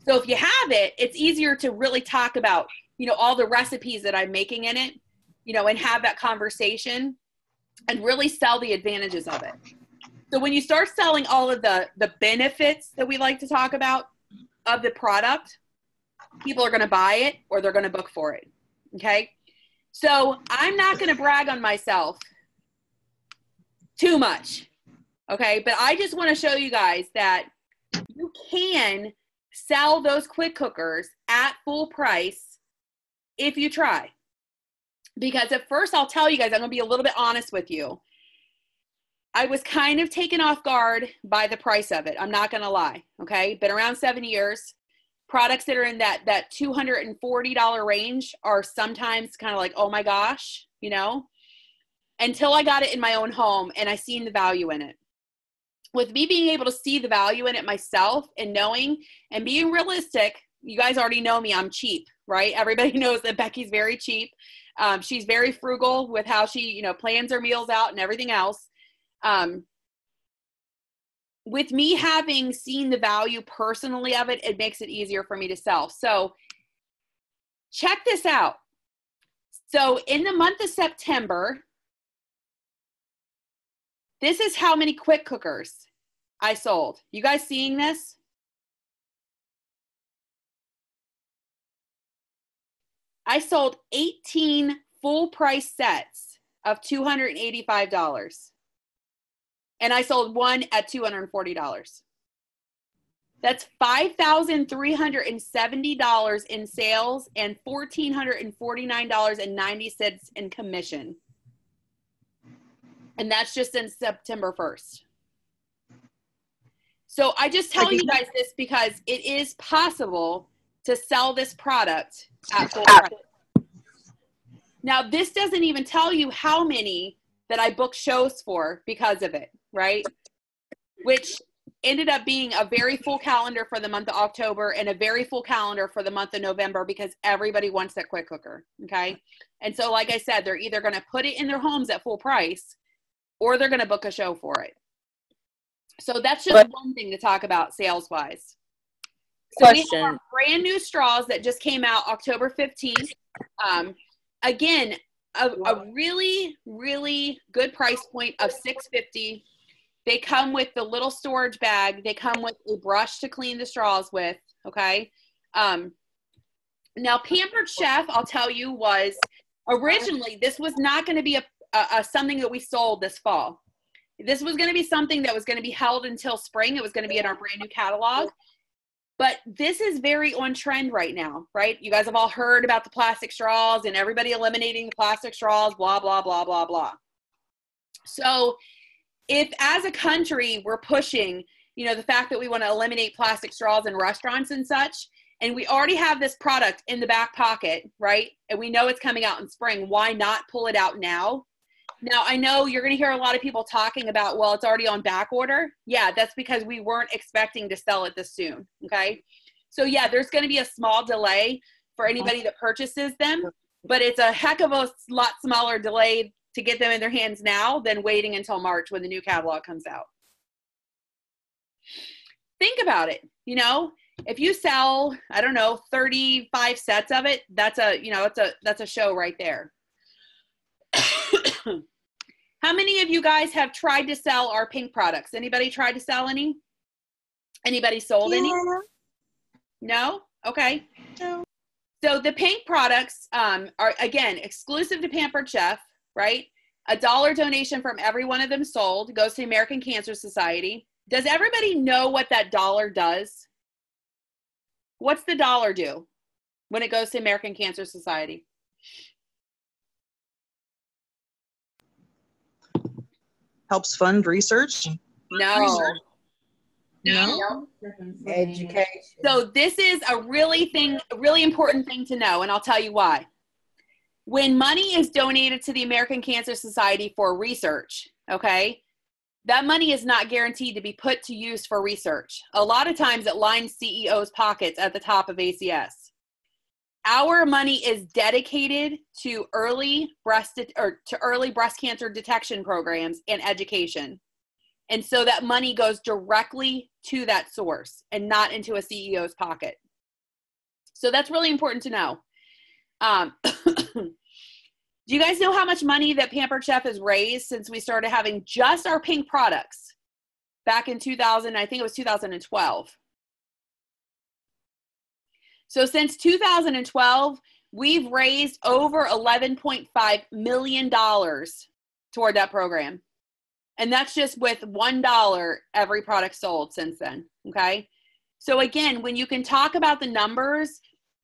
So if you have it, it's easier to really talk about, you know, all the recipes that I'm making in it, you know, and have that conversation and really sell the advantages of it. So when you start selling all of the benefits that we like to talk about of the product, people are going to buy it or they're going to book for it. Okay. So I'm not going to brag on myself too much. Okay. But I just want to show you guys that you can sell those quick cookers at full price if you try. Because at first, I'll tell you guys, I'm going to be a little bit honest with you. I was kind of taken off guard by the price of it. I'm not going to lie. Okay. Been around 7 years. Products that are in that $240 range are sometimes kind of like, oh my gosh, you know, until I got it in my own home and I seen the value in it. With me being able to see the value in it myself and knowing and being realistic, you guys already know me, I'm cheap. right? Everybody knows that Becky's very cheap. She's very frugal with how she, you know, plans her meals out and everything else. With me having seen the value personally of it, it makes it easier for me to sell. So check this out. So in the month of September, this is how many quick cookers I sold. You guys seeing this? I sold 18 full price sets of $285. And I sold one at $240. That's $5,370 in sales and $1,449.90 in commission. And that's just in September 1st. So I just tell you guys this because it is possible to sell this product at full price. Now, this doesn't even tell you how many that I booked shows for because of it, right? Which ended up being a very full calendar for the month of October and a very full calendar for the month of November because everybody wants that quick cooker, okay? And so, like I said, they're either going to put it in their homes at full price or they're going to book a show for it. So that's just one thing to talk about sales-wise. So we have our brand new straws that just came out October 15th. Again, a really, really good price point of $6.50. They come with the little storage bag. They come with a brush to clean the straws with, okay? Now, Pampered Chef, I'll tell you, was originally, this was not going to be something that we sold this fall. This was going to be something that was going to be held until spring. It was going to be in our brand new catalog. But this is very on trend right now, right? You guys have all heard about the plastic straws and everybody eliminating the plastic straws, blah, blah, blah, blah, blah. So if as a country we're pushing, you know, the fact that we want to eliminate plastic straws in restaurants and such, and we already have this product in the back pocket, right? And we know it's coming out in spring, why not pull it out now? Now, I know you're going to hear a lot of people talking about, well, it's already on back order. Yeah, that's because we weren't expecting to sell it this soon, okay? So, yeah, there's going to be a small delay for anybody that purchases them, but it's a heck of a lot smaller delay to get them in their hands now than waiting until March when the new catalog comes out. Think about it, you know? If you sell, I don't know, 35 sets of it, that's a, you know, that's a show right there. How many of you guys have tried to sell our pink products? Anybody tried to sell any? Anybody sold any? No? Okay. No. So the pink products are, again, exclusive to Pampered Chef, right? $1 donation from every one of them sold goes to the American Cancer Society. Does everybody know what that dollar does? What's the dollar do when it goes to American Cancer Society? Helps fund research? No. No. Education. So this is a really important thing to know, and I'll tell you why. When money is donated to the American Cancer Society for research, okay, that money is not guaranteed to be put to use for research. A lot of times it lines CEOs' pockets at the top of ACS. Our money is dedicated to early breast cancer detection programs and education. And so that money goes directly to that source and not into a CEO's pocket. So that's really important to know. Do you guys know how much money that Pampered Chef has raised since we started having just our pink products back in 2000, I think it was 2012. So since 2012, we've raised over $11.5 million toward that program. And that's just with $1 every product sold since then, okay? So again, when you can talk about the numbers,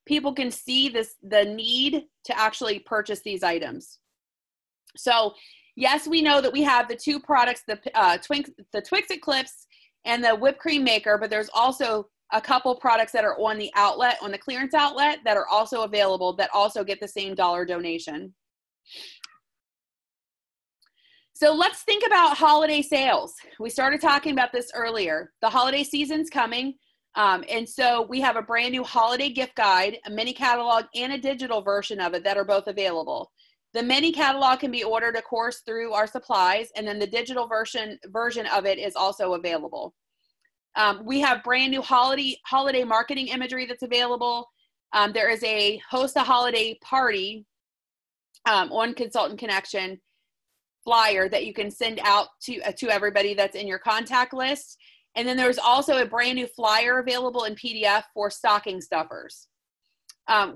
people can see the need to actually purchase these items. So yes, we know that we have the two products, the Twix Eclipse and the whipped cream maker, but there's also a couple products that are on the outlet, on the clearance outlet, that are also available that also get the same dollar donation. So let's think about holiday sales. We started talking about this earlier. The holiday season's coming. And so we have a brand new holiday gift guide, a mini catalog, and a digital version of it that are both available. The mini catalog can be ordered, of course, through our supplies, and then the digital version of it is also available. We have brand new holiday marketing imagery that's available. There is a host a holiday party on Consultant Connection flyer that you can send out to everybody that's in your contact list. And then there's also a brand new flyer available in PDF for stocking stuffers.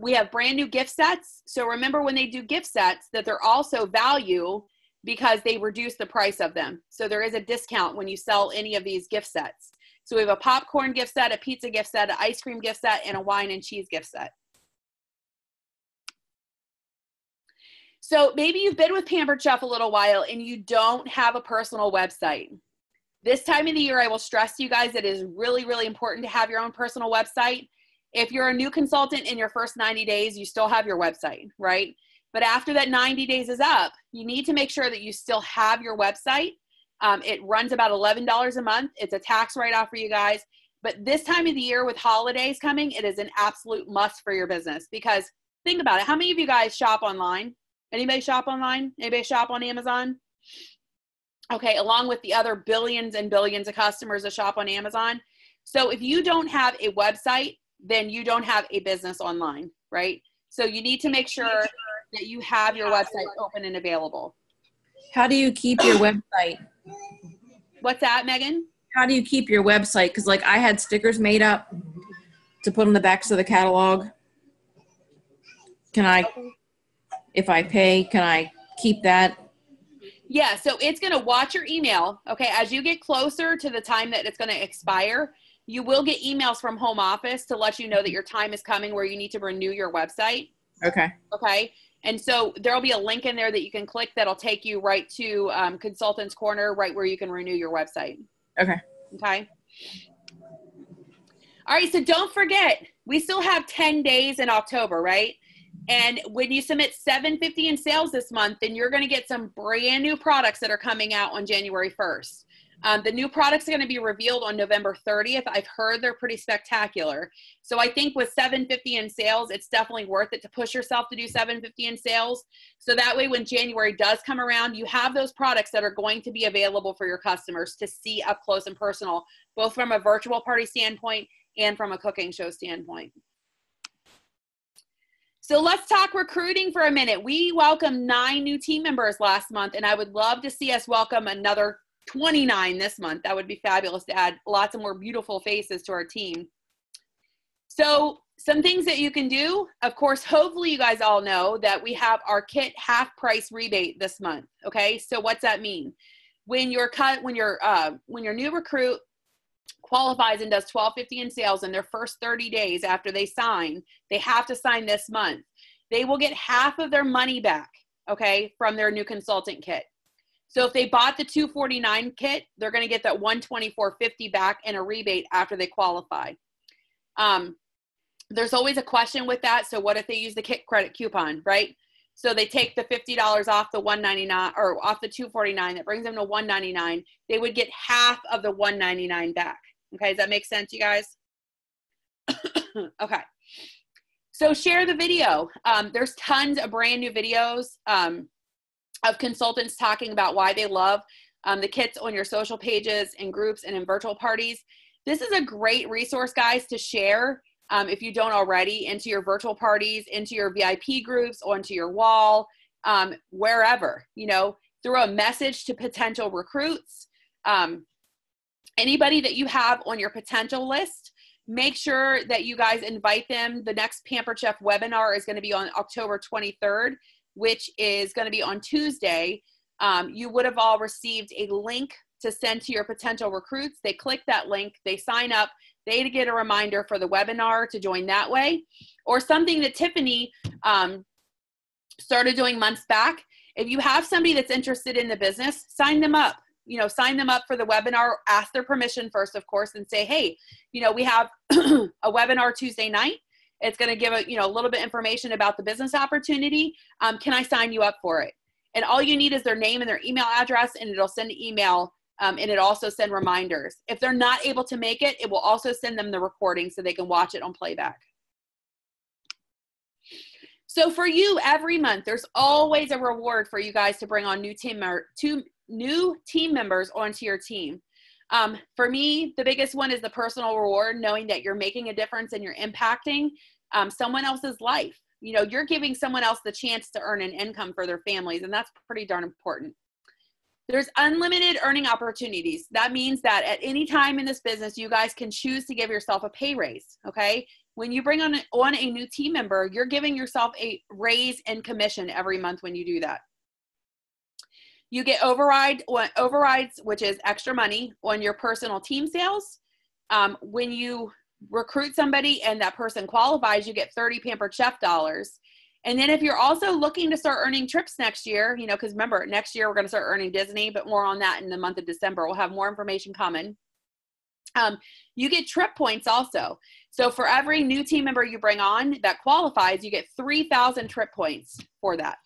We have brand new gift sets. So remember when they do gift sets that they're also value because they reduce the price of them. So there is a discount when you sell any of these gift sets. So we have a popcorn gift set, a pizza gift set, an ice cream gift set, and a wine and cheese gift set. So maybe you've been with Pampered Chef a little while and you don't have a personal website. This time of the year, I will stress to you guys that it is really, really important to have your own personal website. If you're a new consultant in your first 90 days, you still have your website, right? But after that 90 days is up, you need to make sure that you still have your website. It runs about $11 a month. It's a tax write-off for you guys. But this time of the year with holidays coming, it is an absolute must for your business because think about it. How many of you guys shop online? Anybody shop online? Anybody shop on Amazon? Okay, along with the other billions and billions of customers that shop on Amazon. So if you don't have a website, then you don't have a business online, right? So you need to make sure that you have your website open and available. How do you keep your website? What's that, Megan? How do you keep your website? Because like I had stickers made up to put on the backs of the catalog. Can I, if I pay, can I keep that? Yeah, so it's going to watch your email. Okay, as you get closer to the time that it's going to expire, you will get emails from home office to let you know that your time is coming where you need to renew your website. Okay. Okay. And so there'll be a link in there that you can click that'll take you right to Consultants Corner, right where you can renew your website. Okay. Okay. All right. So don't forget, we still have 10 days in October, right? And when you submit $750 in sales this month, then you're going to get some brand new products that are coming out on January 1st. The new products are going to be revealed on November 30th. I've heard they're pretty spectacular. So I think with $750 in sales, it's definitely worth it to push yourself to do $750 in sales. So that way, when January does come around, you have those products that are going to be available for your customers to see up close and personal, both from a virtual party standpoint and from a cooking show standpoint. So let's talk recruiting for a minute. We welcomed 9 new team members last month, and I would love to see us welcome another 29 this month. That would be fabulous to add lots of more beautiful faces to our team. So some things that you can do, of course, hopefully you guys all know that we have our kit half price rebate this month. Okay. So what's that mean? When your new recruit qualifies and does $12.50 in sales in their first 30 days after they sign, they have to sign this month. They will get half of their money back, okay, from their new consultant kit. So if they bought the $249 kit, they're going to get that $124.50 back in a rebate after they qualify. There's always a question with that. So what if they use the kit credit coupon, right? So they take the $50 off the $199 or off the $249, that brings them to $199. They would get half of the $199 back. Okay, does that make sense, you guys? Okay. So share the video. There's tons of brand new videos of consultants talking about why they love the kits on your social pages and groups and in virtual parties. This is a great resource, guys, to share if you don't already, into your virtual parties, into your VIP groups, onto your wall, wherever, you know, through a message to potential recruits. Anybody that you have on your potential list, make sure that you guys invite them. The next Pampered Chef webinar is going to be on October 23rd, which is going to be on Tuesday. You would have all received a link to send to your potential recruits. They click that link, they sign up, they get a reminder for the webinar to join that way. Or something that Tiffany started doing months back. If you have somebody that's interested in the business, sign them up. You know, sign them up for the webinar, ask their permission first, of course, and say, hey, you know, we have a webinar Tuesday night. It's going to give a, you know, a little bit information about the business opportunity. Can I sign you up for it? And all you need is their name and their email address, and it'll send an email And it also send reminders. If they're not able to make it, it will also send them the recording so they can watch it on playback. So for you, every month, there's always a reward for you guys to bring on new team members onto your team. For me, the biggest one is the personal reward, knowing that you're making a difference and you're impacting someone else's life. You know, you're giving someone else the chance to earn an income for their families, and that's pretty darn important. There's unlimited earning opportunities. That means that at any time in this business, you guys can choose to give yourself a pay raise, okay? When you bring on a new team member, you're giving yourself a raise in commission every month when you do that. You get overrides, which is extra money on your personal team sales. When you recruit somebody and that person qualifies, you get 30 Pampered Chef dollars. And then if you're also looking to start earning trips next year, you know, because remember, next year we're going to start earning Disney, but more on that in the month of December. We'll have more information coming. You get trip points also. So for every new team member you bring on that qualifies, you get 3,000 trip points for that.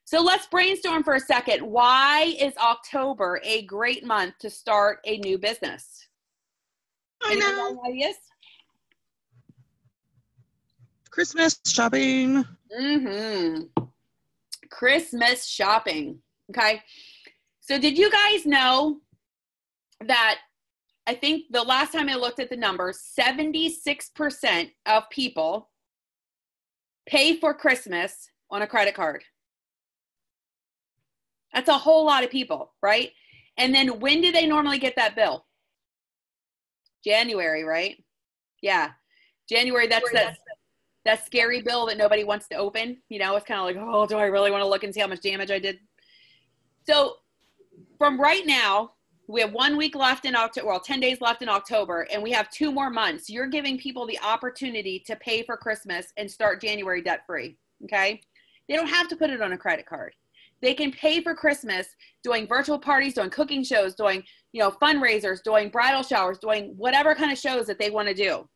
So let's brainstorm for a second. Why is October a great month to start a new business? Any ideas? Christmas shopping. Christmas shopping. Okay. So did you guys know that I think the last time I looked at the numbers, 76% of people pay for Christmas on a credit card? That's a whole lot of people, right? And then when do they normally get that bill? January, right? Yeah. January, that's that scary bill that nobody wants to open. You know, it's kind of like, oh, do I really want to look and see how much damage I did? So from right now, we have 1 week left in October, well, 10 days left in October, and we have 2 more months. You're giving people the opportunity to pay for Christmas and start January debt-free, okay? They don't have to put it on a credit card. They can pay for Christmas doing virtual parties, doing cooking shows, doing, you know, fundraisers, doing bridal showers, doing whatever kind of shows that they want to do.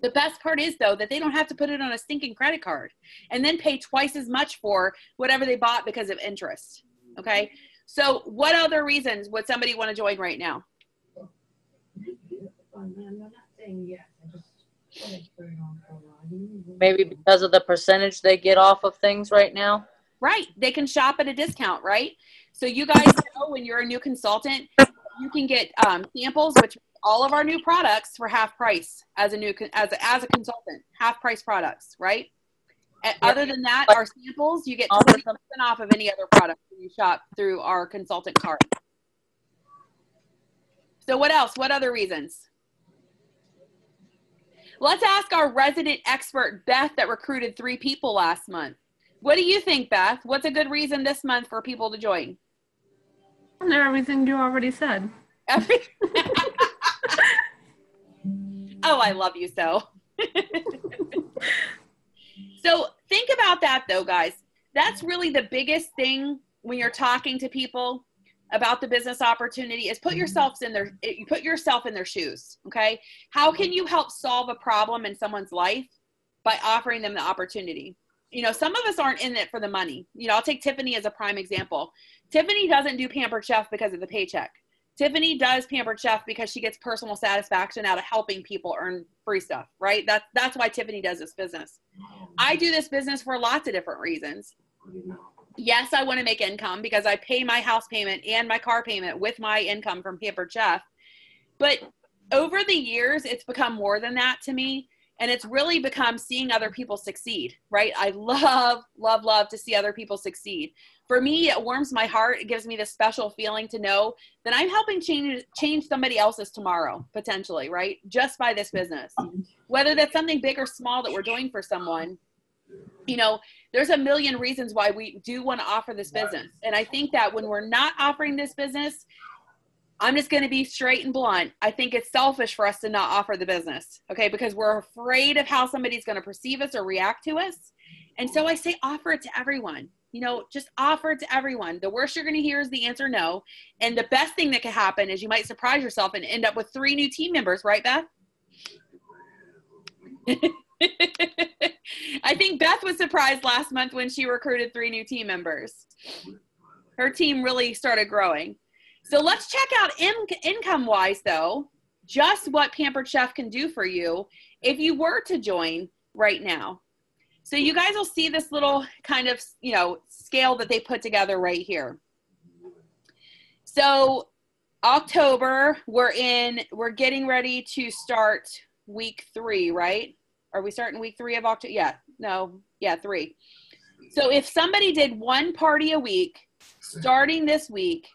The best part is, though, that they don't have to put it on a stinking credit card and then pay twice as much for whatever they bought because of interest, okay? So what other reasons would somebody want to join right now? Maybe because of the percentage they get off of things right now. Right. They can shop at a discount, right? So you guys know when you're a new consultant, you can get samples, which all of our new products for half price as a consultant, half price products, right? And other than that, our samples, you get 20% off of any other product when you shop through our consultant card. So what else? What other reasons? Let's ask our resident expert, Beth, that recruited 3 people last month. What do you think, Beth? What's a good reason this month for people to join? Everything you already said. Oh, I love you so. So think about that, though, guys. That's really the biggest thing when you're talking to people about the business opportunity is put yourself in their shoes, okay? How can you help solve a problem in someone's life by offering them the opportunity? You know, some of us aren't in it for the money. You know, I'll take Tiffany as a prime example. Tiffany doesn't do Pampered Chef because of the paycheck. Tiffany does Pampered Chef because she gets personal satisfaction out of helping people earn free stuff, right? That's why Tiffany does this business. I do this business for lots of different reasons. Yes, I want to make income because I pay my house payment and my car payment with my income from Pampered Chef. But over the years, it's become more than that to me. And it's really become seeing other people succeed, right? I love, love, love to see other people succeed. For me, it warms my heart. It gives me this special feeling to know that I'm helping change somebody else's tomorrow, potentially, right? Just by this business. Whether that's something big or small that we're doing for someone, you know, there's a million reasons why we do want to offer this business. And I think that when we're not offering this business, I'm just going to be straight and blunt. I think it's selfish for us to not offer the business, okay? Because we're afraid of how somebody's going to perceive us or react to us. And so I say offer it to everyone. You know, just offer it to everyone. The worst you're going to hear is the answer no. And the best thing that can happen is you might surprise yourself and end up with 3 new team members, right, Beth? I think Beth was surprised last month when she recruited 3 new team members. Her team really started growing. So let's check out income-wise, though, just what Pampered Chef can do for you if you were to join right now. So you guys will see this little kind of, scale that they put together right here. So October, we're getting ready to start week 3, right? Are we starting week 3 of October? 3. So if somebody did 1 party a week, starting this week,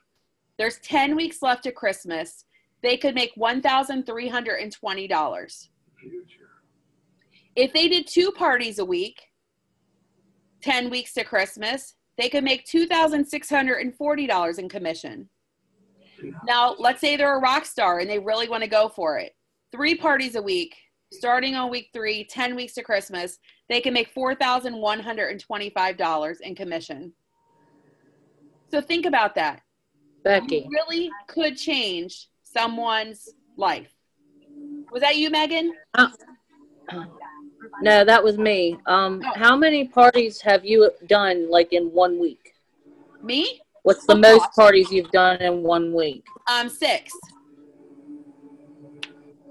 there's 10 weeks left to Christmas, they could make $1,320. If they did 2 parties a week, 10 weeks to Christmas, they could make $2,640 in commission. Now, let's say they're a rock star and they really want to go for it. 3 parties a week, starting on week 3, 10 weeks to Christmas, they can make $4,125 in commission. So think about that. Becky. You really could change someone's life. Was that you, Megan? No, that was me. How many parties have you done like in 1 week? Me? What's the most parties you've done in 1 week? 6.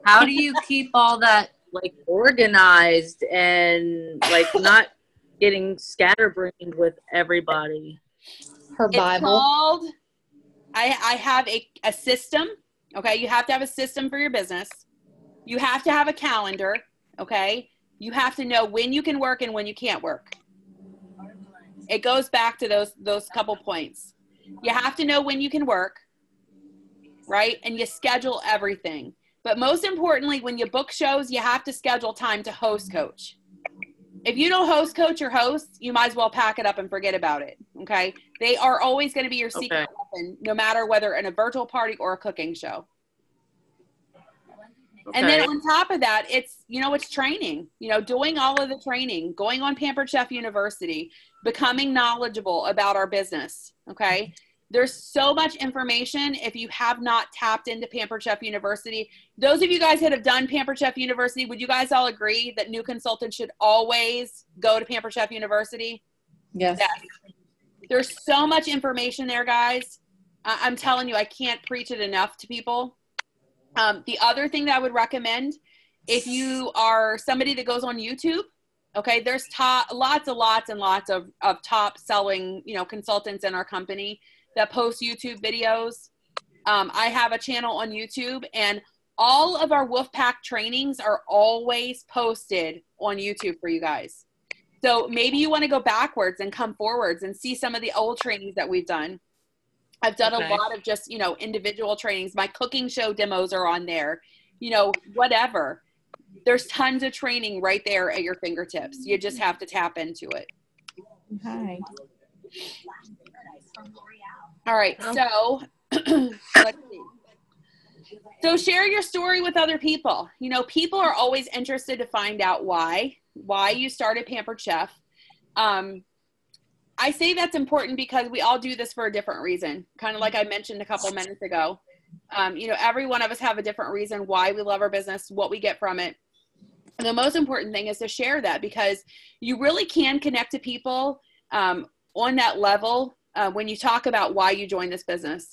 How do you keep all that like organized and like not getting scatterbrained with everybody? Her Bible. Called, I have a system. Okay, you have to have a system for your business. You have to have a calendar. Okay, you have to know when you can work and when you can't work. It goes back to those couple points. You have to know when you can work, right? And you schedule everything. But most importantly, when you book shows, you have to schedule time to host coach. If you don't host coach your hosts, you might as well pack it up and forget about it, okay? They are always going to be your secret weapon, no matter whether in a virtual party or a cooking show. Okay. And then on top of that, it's training, doing all of the training, going on Pampered Chef University, becoming knowledgeable about our business, okay? There's so much information if you have not tapped into Pampered Chef University. Those of you guys that have done Pampered Chef University, would you guys all agree that new consultants should always go to Pampered Chef University? Yes. There's so much information there, guys. I'm telling you, I can't preach it enough to people. The other thing that I would recommend, if you are somebody that goes on YouTube, okay, there's lots and lots of top selling, consultants in our company that post YouTube videos. I have a channel on YouTube, and all of our WOLFPACK trainings are always posted on YouTube for you guys. So maybe you want to go backwards and come forwards and see some of the old trainings that we've done. I've done a lot of just, individual trainings. My cooking show demos are on there, whatever. There's tons of training right there at your fingertips. You just have to tap into it. Okay. All right. So let's see. So share your story with other people. People are always interested to find out why you started Pampered Chef. I say that's important because we all do this for a different reason. Kind of like I mentioned a couple minutes ago. Every one of us have a different reason why we love our business, what we get from it. And the most important thing is to share that, because you really can connect to people on that level when you talk about why you joined this business.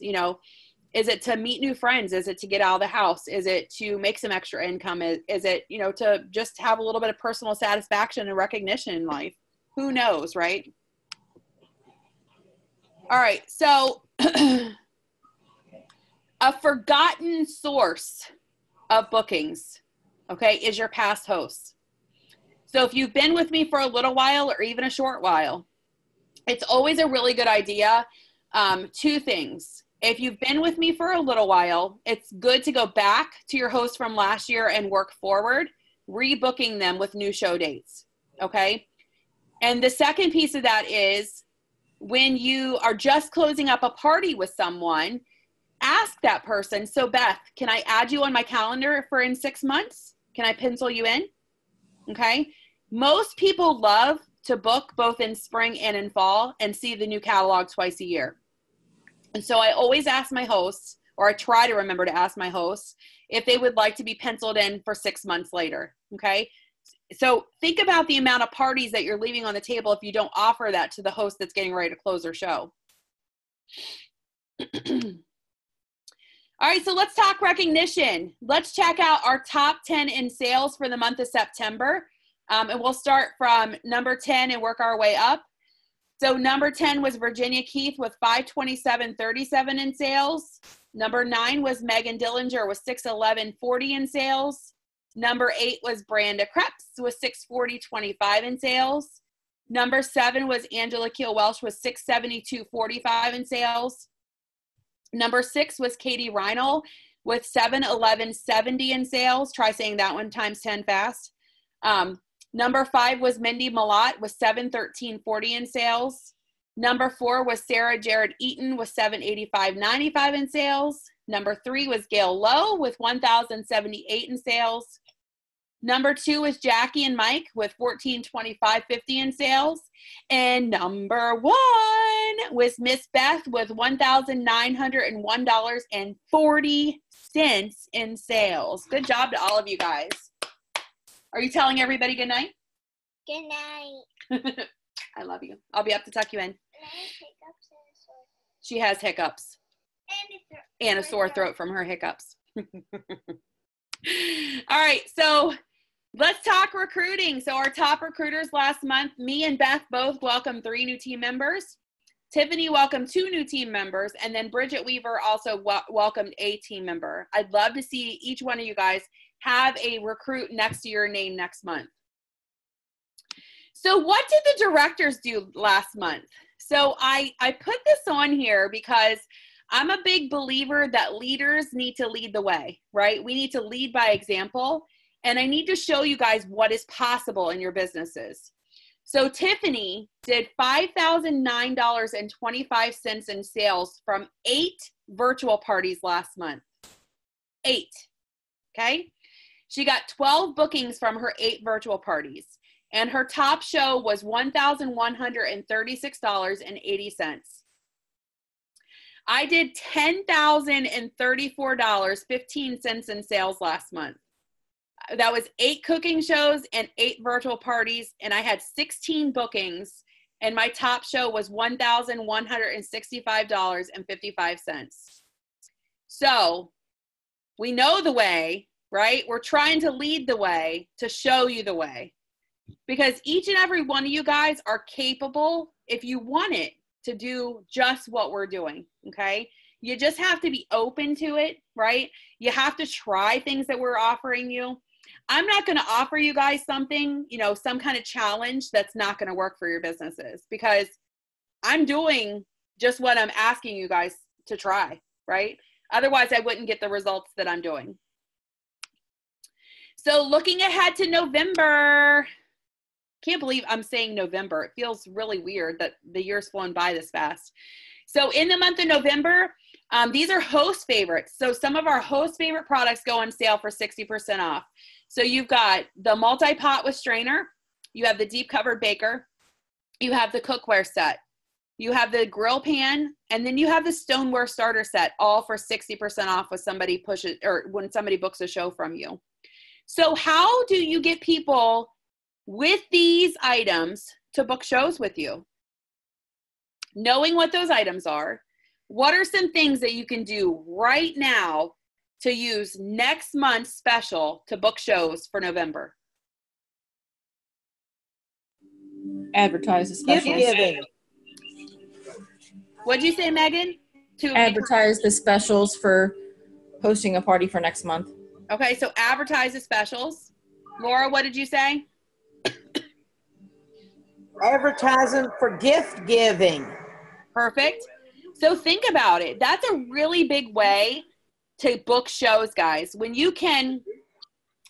Is it to meet new friends? Is it to get out of the house? Is it to make some extra income? Is it, to just have a little bit of personal satisfaction and recognition in life? Who knows, right? All right, so a forgotten source of bookings, okay, is your past hosts. So if you've been with me for a little while or even a short while, it's always a really good idea. 2 things. If you've been with me for a little while, it's good to go back to your hosts from last year and work forward, rebooking them with new show dates, okay? And the second piece of that is, when you are just closing up a party with someone, ask that person, so Beth, can I add you on my calendar for in 6 months? Can I pencil you in? Okay. Most people love to book both in spring and in fall and see the new catalog twice a year. And so I always ask my hosts, or I try to remember to ask my hosts, if they would like to be penciled in for 6 months later. Okay. So think about the amount of parties that you're leaving on the table if you don't offer that to the host that's getting ready to close their show. All right, so let's talk recognition. Let's check out our top 10 in sales for the month of September. And we'll start from number 10 and work our way up. So number 10 was Virginia Keith with 527.37 in sales. Number 9 was Megan Dillinger with 611.40 in sales. Number 8 was Branda Krebs with 640.25 in sales. Number 7 was Angela Keel Welsh with 672.45 in sales. Number 6 was Katie Reinl with 711.70 in sales. Try saying that one times 10 fast. Number 5 was Mindy Malott with 713.40 in sales. Number 4 was Sarah Jared Eaton with 785.95 in sales. Number 3 was Gail Lowe with 1,078 in sales. Number 2 was Jackie and Mike with 1425.50 in sales. And number 1 was Miss Beth with $1,901.40 in sales. Good job to all of you guys. Are you telling everybody good night? Good night. I love you. I'll be up to tuck you in. She has hiccups. And a sore throat from her hiccups. All right, so let's talk recruiting. So our top recruiters last month, me and Beth both welcomed 3 new team members. Tiffany welcomed 2 new team members, and then Bridget Weaver also welcomed a team member. I'd love to see each one of you guys have a recruit next to your name next month. So what did the directors do last month? So I put this on here because I'm a big believer that leaders need to lead the way, right? We need to lead by example, and I need to show you guys what is possible in your businesses. So Tiffany did $5,009.25 in sales from 8 virtual parties last month. 8, okay? She got 12 bookings from her 8 virtual parties, and her top show was $1,136.80. I did $10,034.15 in sales last month. That was 8 cooking shows and 8 virtual parties, and I had 16 bookings, and my top show was $1,165.55. So we know the way, right? We're trying to lead the way to show you the way, because each and every one of you guys are capable, if you want it, to do just what we're doing, okay? You just have to be open to it, right? You have to try things that we're offering you. I'm not going to offer you guys something, you know, some kind of challenge that's not going to work for your businesses, because I'm doing just what I'm asking you guys to try, right? Otherwise, I wouldn't get the results that I'm doing. So looking ahead to November, can't believe I'm saying November. It feels really weird that the year's flown by this fast. So in the month of November, these are host favorites. So some of our host favorite products go on sale for 60% off. So you've got the multi-pot with strainer. You have the deep covered baker. You have the cookware set. You have the grill pan. And then you have the stoneware starter set, all for 60% off when somebody pushes, or when somebody books a show from you. So how do you get people with these items to book shows with you? Knowing what those items are, what are some things that you can do right now to use next month's special to book shows for November? Advertise the specials. Gift giving. What'd you say, Megan? To Advertise the specials for hosting a party for next month. Okay, so advertise the specials. Laura, what did you say? Advertising for gift giving. Perfect. So think about it. That's a really big way to book shows, guys. When you can,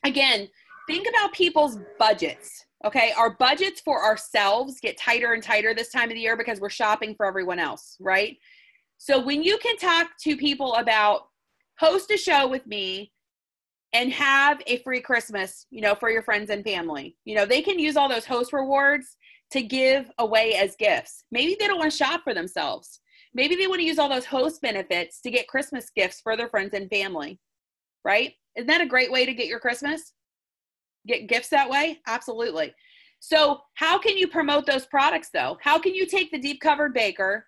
again, think about people's budgets, okay? Our budgets for ourselves get tighter and tighter this time of the year because we're shopping for everyone else, right? So when you can talk to people about host a show with me and have a free Christmas, you know, for your friends and family, you know, they can use all those host rewards to give away as gifts. Maybe they don't want to shop for themselves. Maybe they want to use all those host benefits to get Christmas gifts for their friends and family, right? Isn't that a great way to get your Christmas? Get gifts that way? Absolutely. So how can you promote those products though? How can you take the deep covered baker,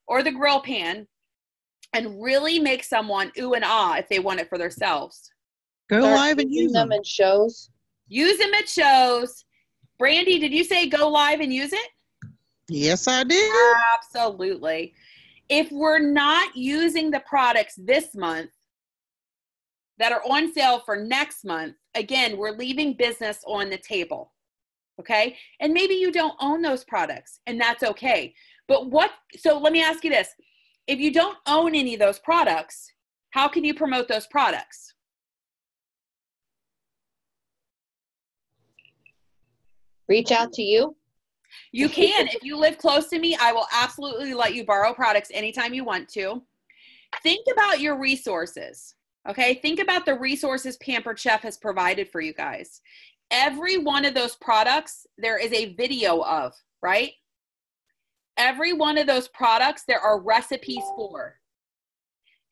or the grill pan and really make someone ooh and ah if they want it for themselves. Go live and use them in shows. Use them at shows. Brandy, did you say go live and use it? Yes, I did. Absolutely. If we're not using the products this month that are on sale for next month, again, we're leaving business on the table. Okay? And maybe you don't own those products, and that's okay. But so let me ask you this. If you don't own any of those products, how can you promote those products? Reach out to you. You can. If you live close to me, I will absolutely let you borrow products anytime you want to. Think about your resources, okay? Think about the resources Pampered Chef has provided for you guys. Every one of those products, there is a video of, right? Every one of those products, there are recipes for.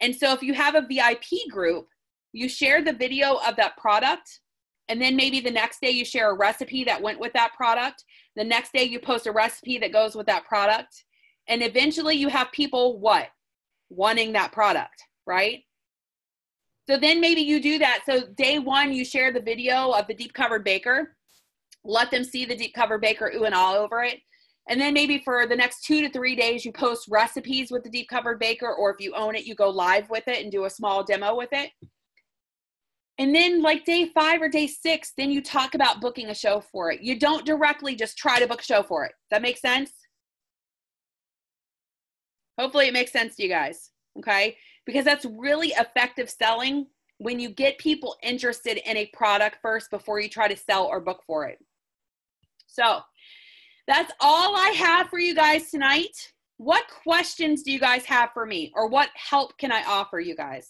And so if you have a VIP group, you share the video of that product, and then maybe the next day you share a recipe that went with that product. The next day you post a recipe that goes with that product. And eventually you have people, what? Wanting that product, right? So then maybe you do that. So day one, you share the video of the deep covered baker. Let them see the deep covered baker ooh and all over it. And then maybe for the next 2 to 3 days, you post recipes with the deep covered baker, or if you own it, you go live with it and do a small demo with it. And then like day 5 or day 6, then you talk about booking a show for it. You don't directly just try to book a show for it. Does that make sense? Hopefully it makes sense to you guys, okay? Because that's really effective selling when you get people interested in a product first before you try to sell or book for it. So that's all I have for you guys tonight. What questions do you guys have for me, or what help can I offer you guys?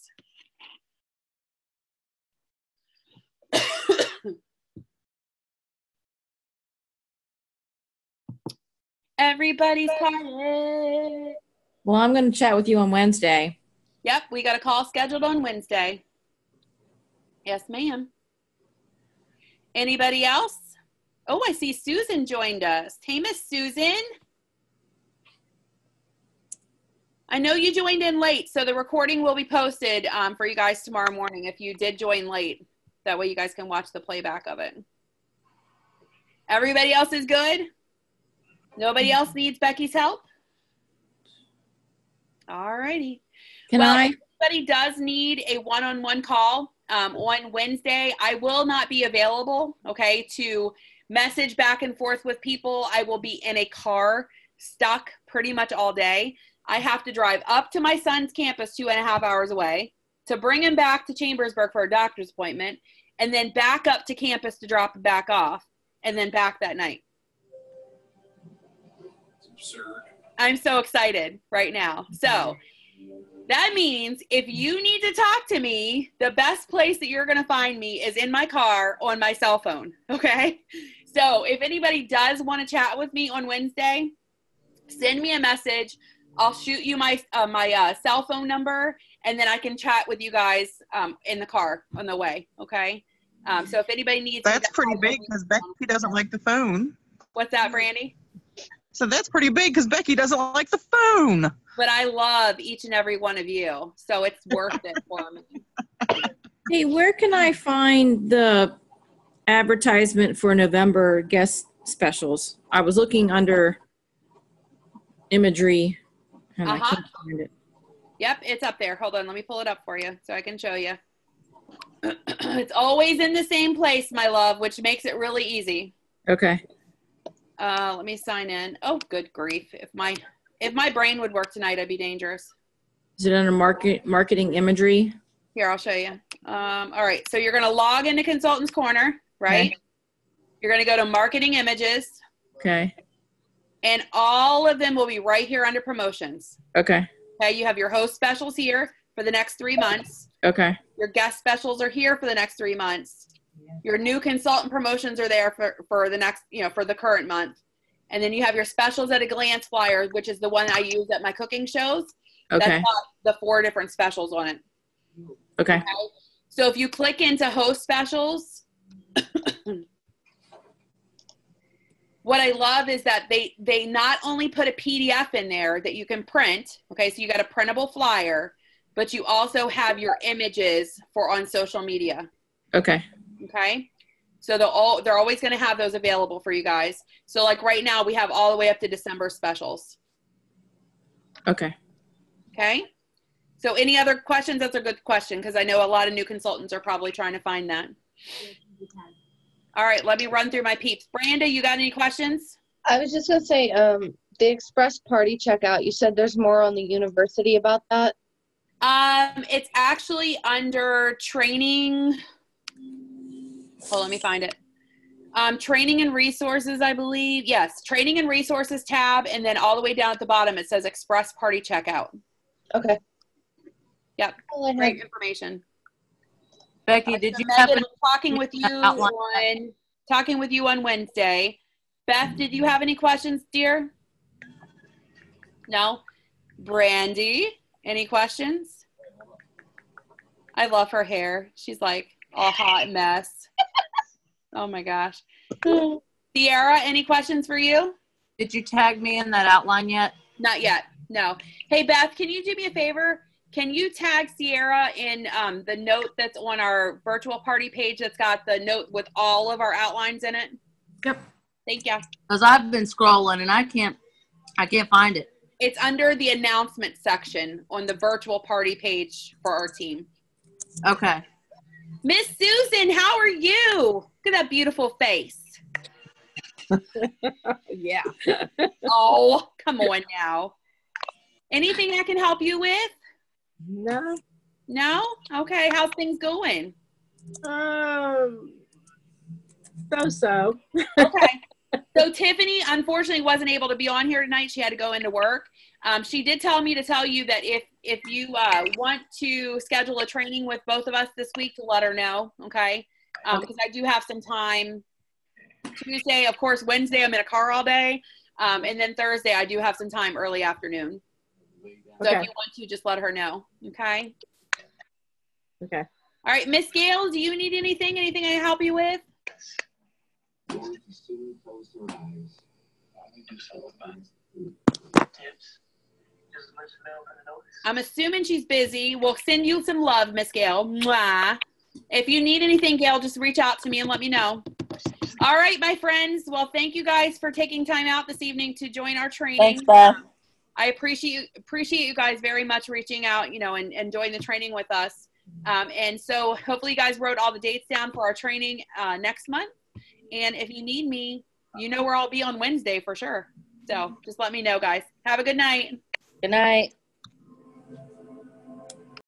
Everybody's quiet. Well, I'm going to chat with you on Wednesday. Yep, we got a call scheduled on Wednesday. Yes, ma'am. Anybody else? Oh, I see Susan joined us. Hey, Miss Susan. I know you joined in late, so the recording will be posted for you guys tomorrow morning if you did join late. That way you guys can watch the playback of it. Everybody else is good? Nobody else needs Becky's help? All righty. If anybody does need a one-on-one call on Wednesday, I will not be available, okay, to message back and forth with people. I will be in a car stuck pretty much all day. I have to drive up to my son's campus 2.5 hours away to bring him back to Chambersburg for a doctor's appointment, and then back up to campus to drop him back off, and then back that night. It's absurd. I'm so excited right now. So that means if you need to talk to me, the best place that you're going to find me is in my car on my cell phone, okay? So if anybody does want to chat with me on Wednesday, send me a message. I'll shoot you my cell phone number, and then I can chat with you guys in the car on the way, okay? So if anybody needs... That's pretty big because Becky doesn't like the phone. What's that, Brandy? So that's pretty big because Becky doesn't like the phone. But I love each and every one of you, so it's worth it for me. Hey, where can I find the advertisement for November guest specials? I was looking under imagery, and I can't find it. Yep, it's up there. Hold on, let me pull it up for you so I can show you. It's always in the same place, my love, which makes it really easy. Okay. Let me sign in. Oh, good grief. If my brain would work tonight, I'd be dangerous. Is it under marketing imagery? Here, I'll show you. All right, so you're going to log into Consultants Corner, right? Okay. You're going to go to Marketing Images. Okay. And all of them will be right here under Promotions. Okay. Okay, you have your host specials here for the next 3 months. Okay. Your guest specials are here for the next 3 months. Your new consultant promotions are there for the next, for the current month. And then you have your specials at a glance flyer, which is the one I use at my cooking shows. Okay. That's got the 4 different specials on it. Okay. So if you click into host specials, what I love is that they not only put a PDF in there that you can print, okay, so you got a printable flyer, but you also have your images for on social media. Okay. Okay. So they're always going to have those available for you guys. So like right now we have all the way up to December specials. Okay. Okay. So any other questions? That's a good question because I know a lot of new consultants are probably trying to find that. All right, let me run through my peeps. Branda, you got any questions? I was just going to say, the express party checkout, you said there's more on the university about that? It's actually under training. Hold on, let me find it. Training and resources, I believe. Yes, training and resources tab, and then all the way down at the bottom, it says express party checkout. Okay. Yep, great information. Becky, did you Megan, happen I'm talking with you on Wednesday. Beth, did you have any questions, dear? No? Brandy, any questions? I love her hair. She's like a hot mess. Oh my gosh. Sierra, any questions for you? Did you tag me in that outline yet? Not yet. No. Hey, Beth, can you do me a favor? Can you tag Sierra in the note that's on our virtual party page that's got the note with all of our outlines in it? Yep. Thank you. Because I've been scrolling and I can't find it. It's under the announcement section on the virtual party page for our team. Okay. Miss Susan, how are you? Look at that beautiful face. Yeah. Oh, come on now. Anything I can help you with? No. No? Okay. How's things going? So. Okay. So Tiffany, unfortunately, wasn't able to be on here tonight. She had to go into work. She did tell me to tell you that if you want to schedule a training with both of us this week, to let her know, okay? Because I do have some time. Tuesday, of course, Wednesday, I'm in a car all day. And then Thursday, I do have some time early afternoon. So if you want to, just let her know, okay? Okay. All right, Miss Gail, do you need anything? Anything I can help you with? I'm assuming she's busy. We'll send you some love, Miss Gail. Mwah. If you need anything, Gail, just reach out to me and let me know. All right, my friends. Well, thank you guys for taking time out this evening to join our training. Thanks, Beth. I appreciate you guys very much reaching out, and joining the training with us. And so hopefully you guys wrote all the dates down for our training next month. And if you need me, you know where I'll be on Wednesday for sure. So just let me know, guys. Have a good night. Good night.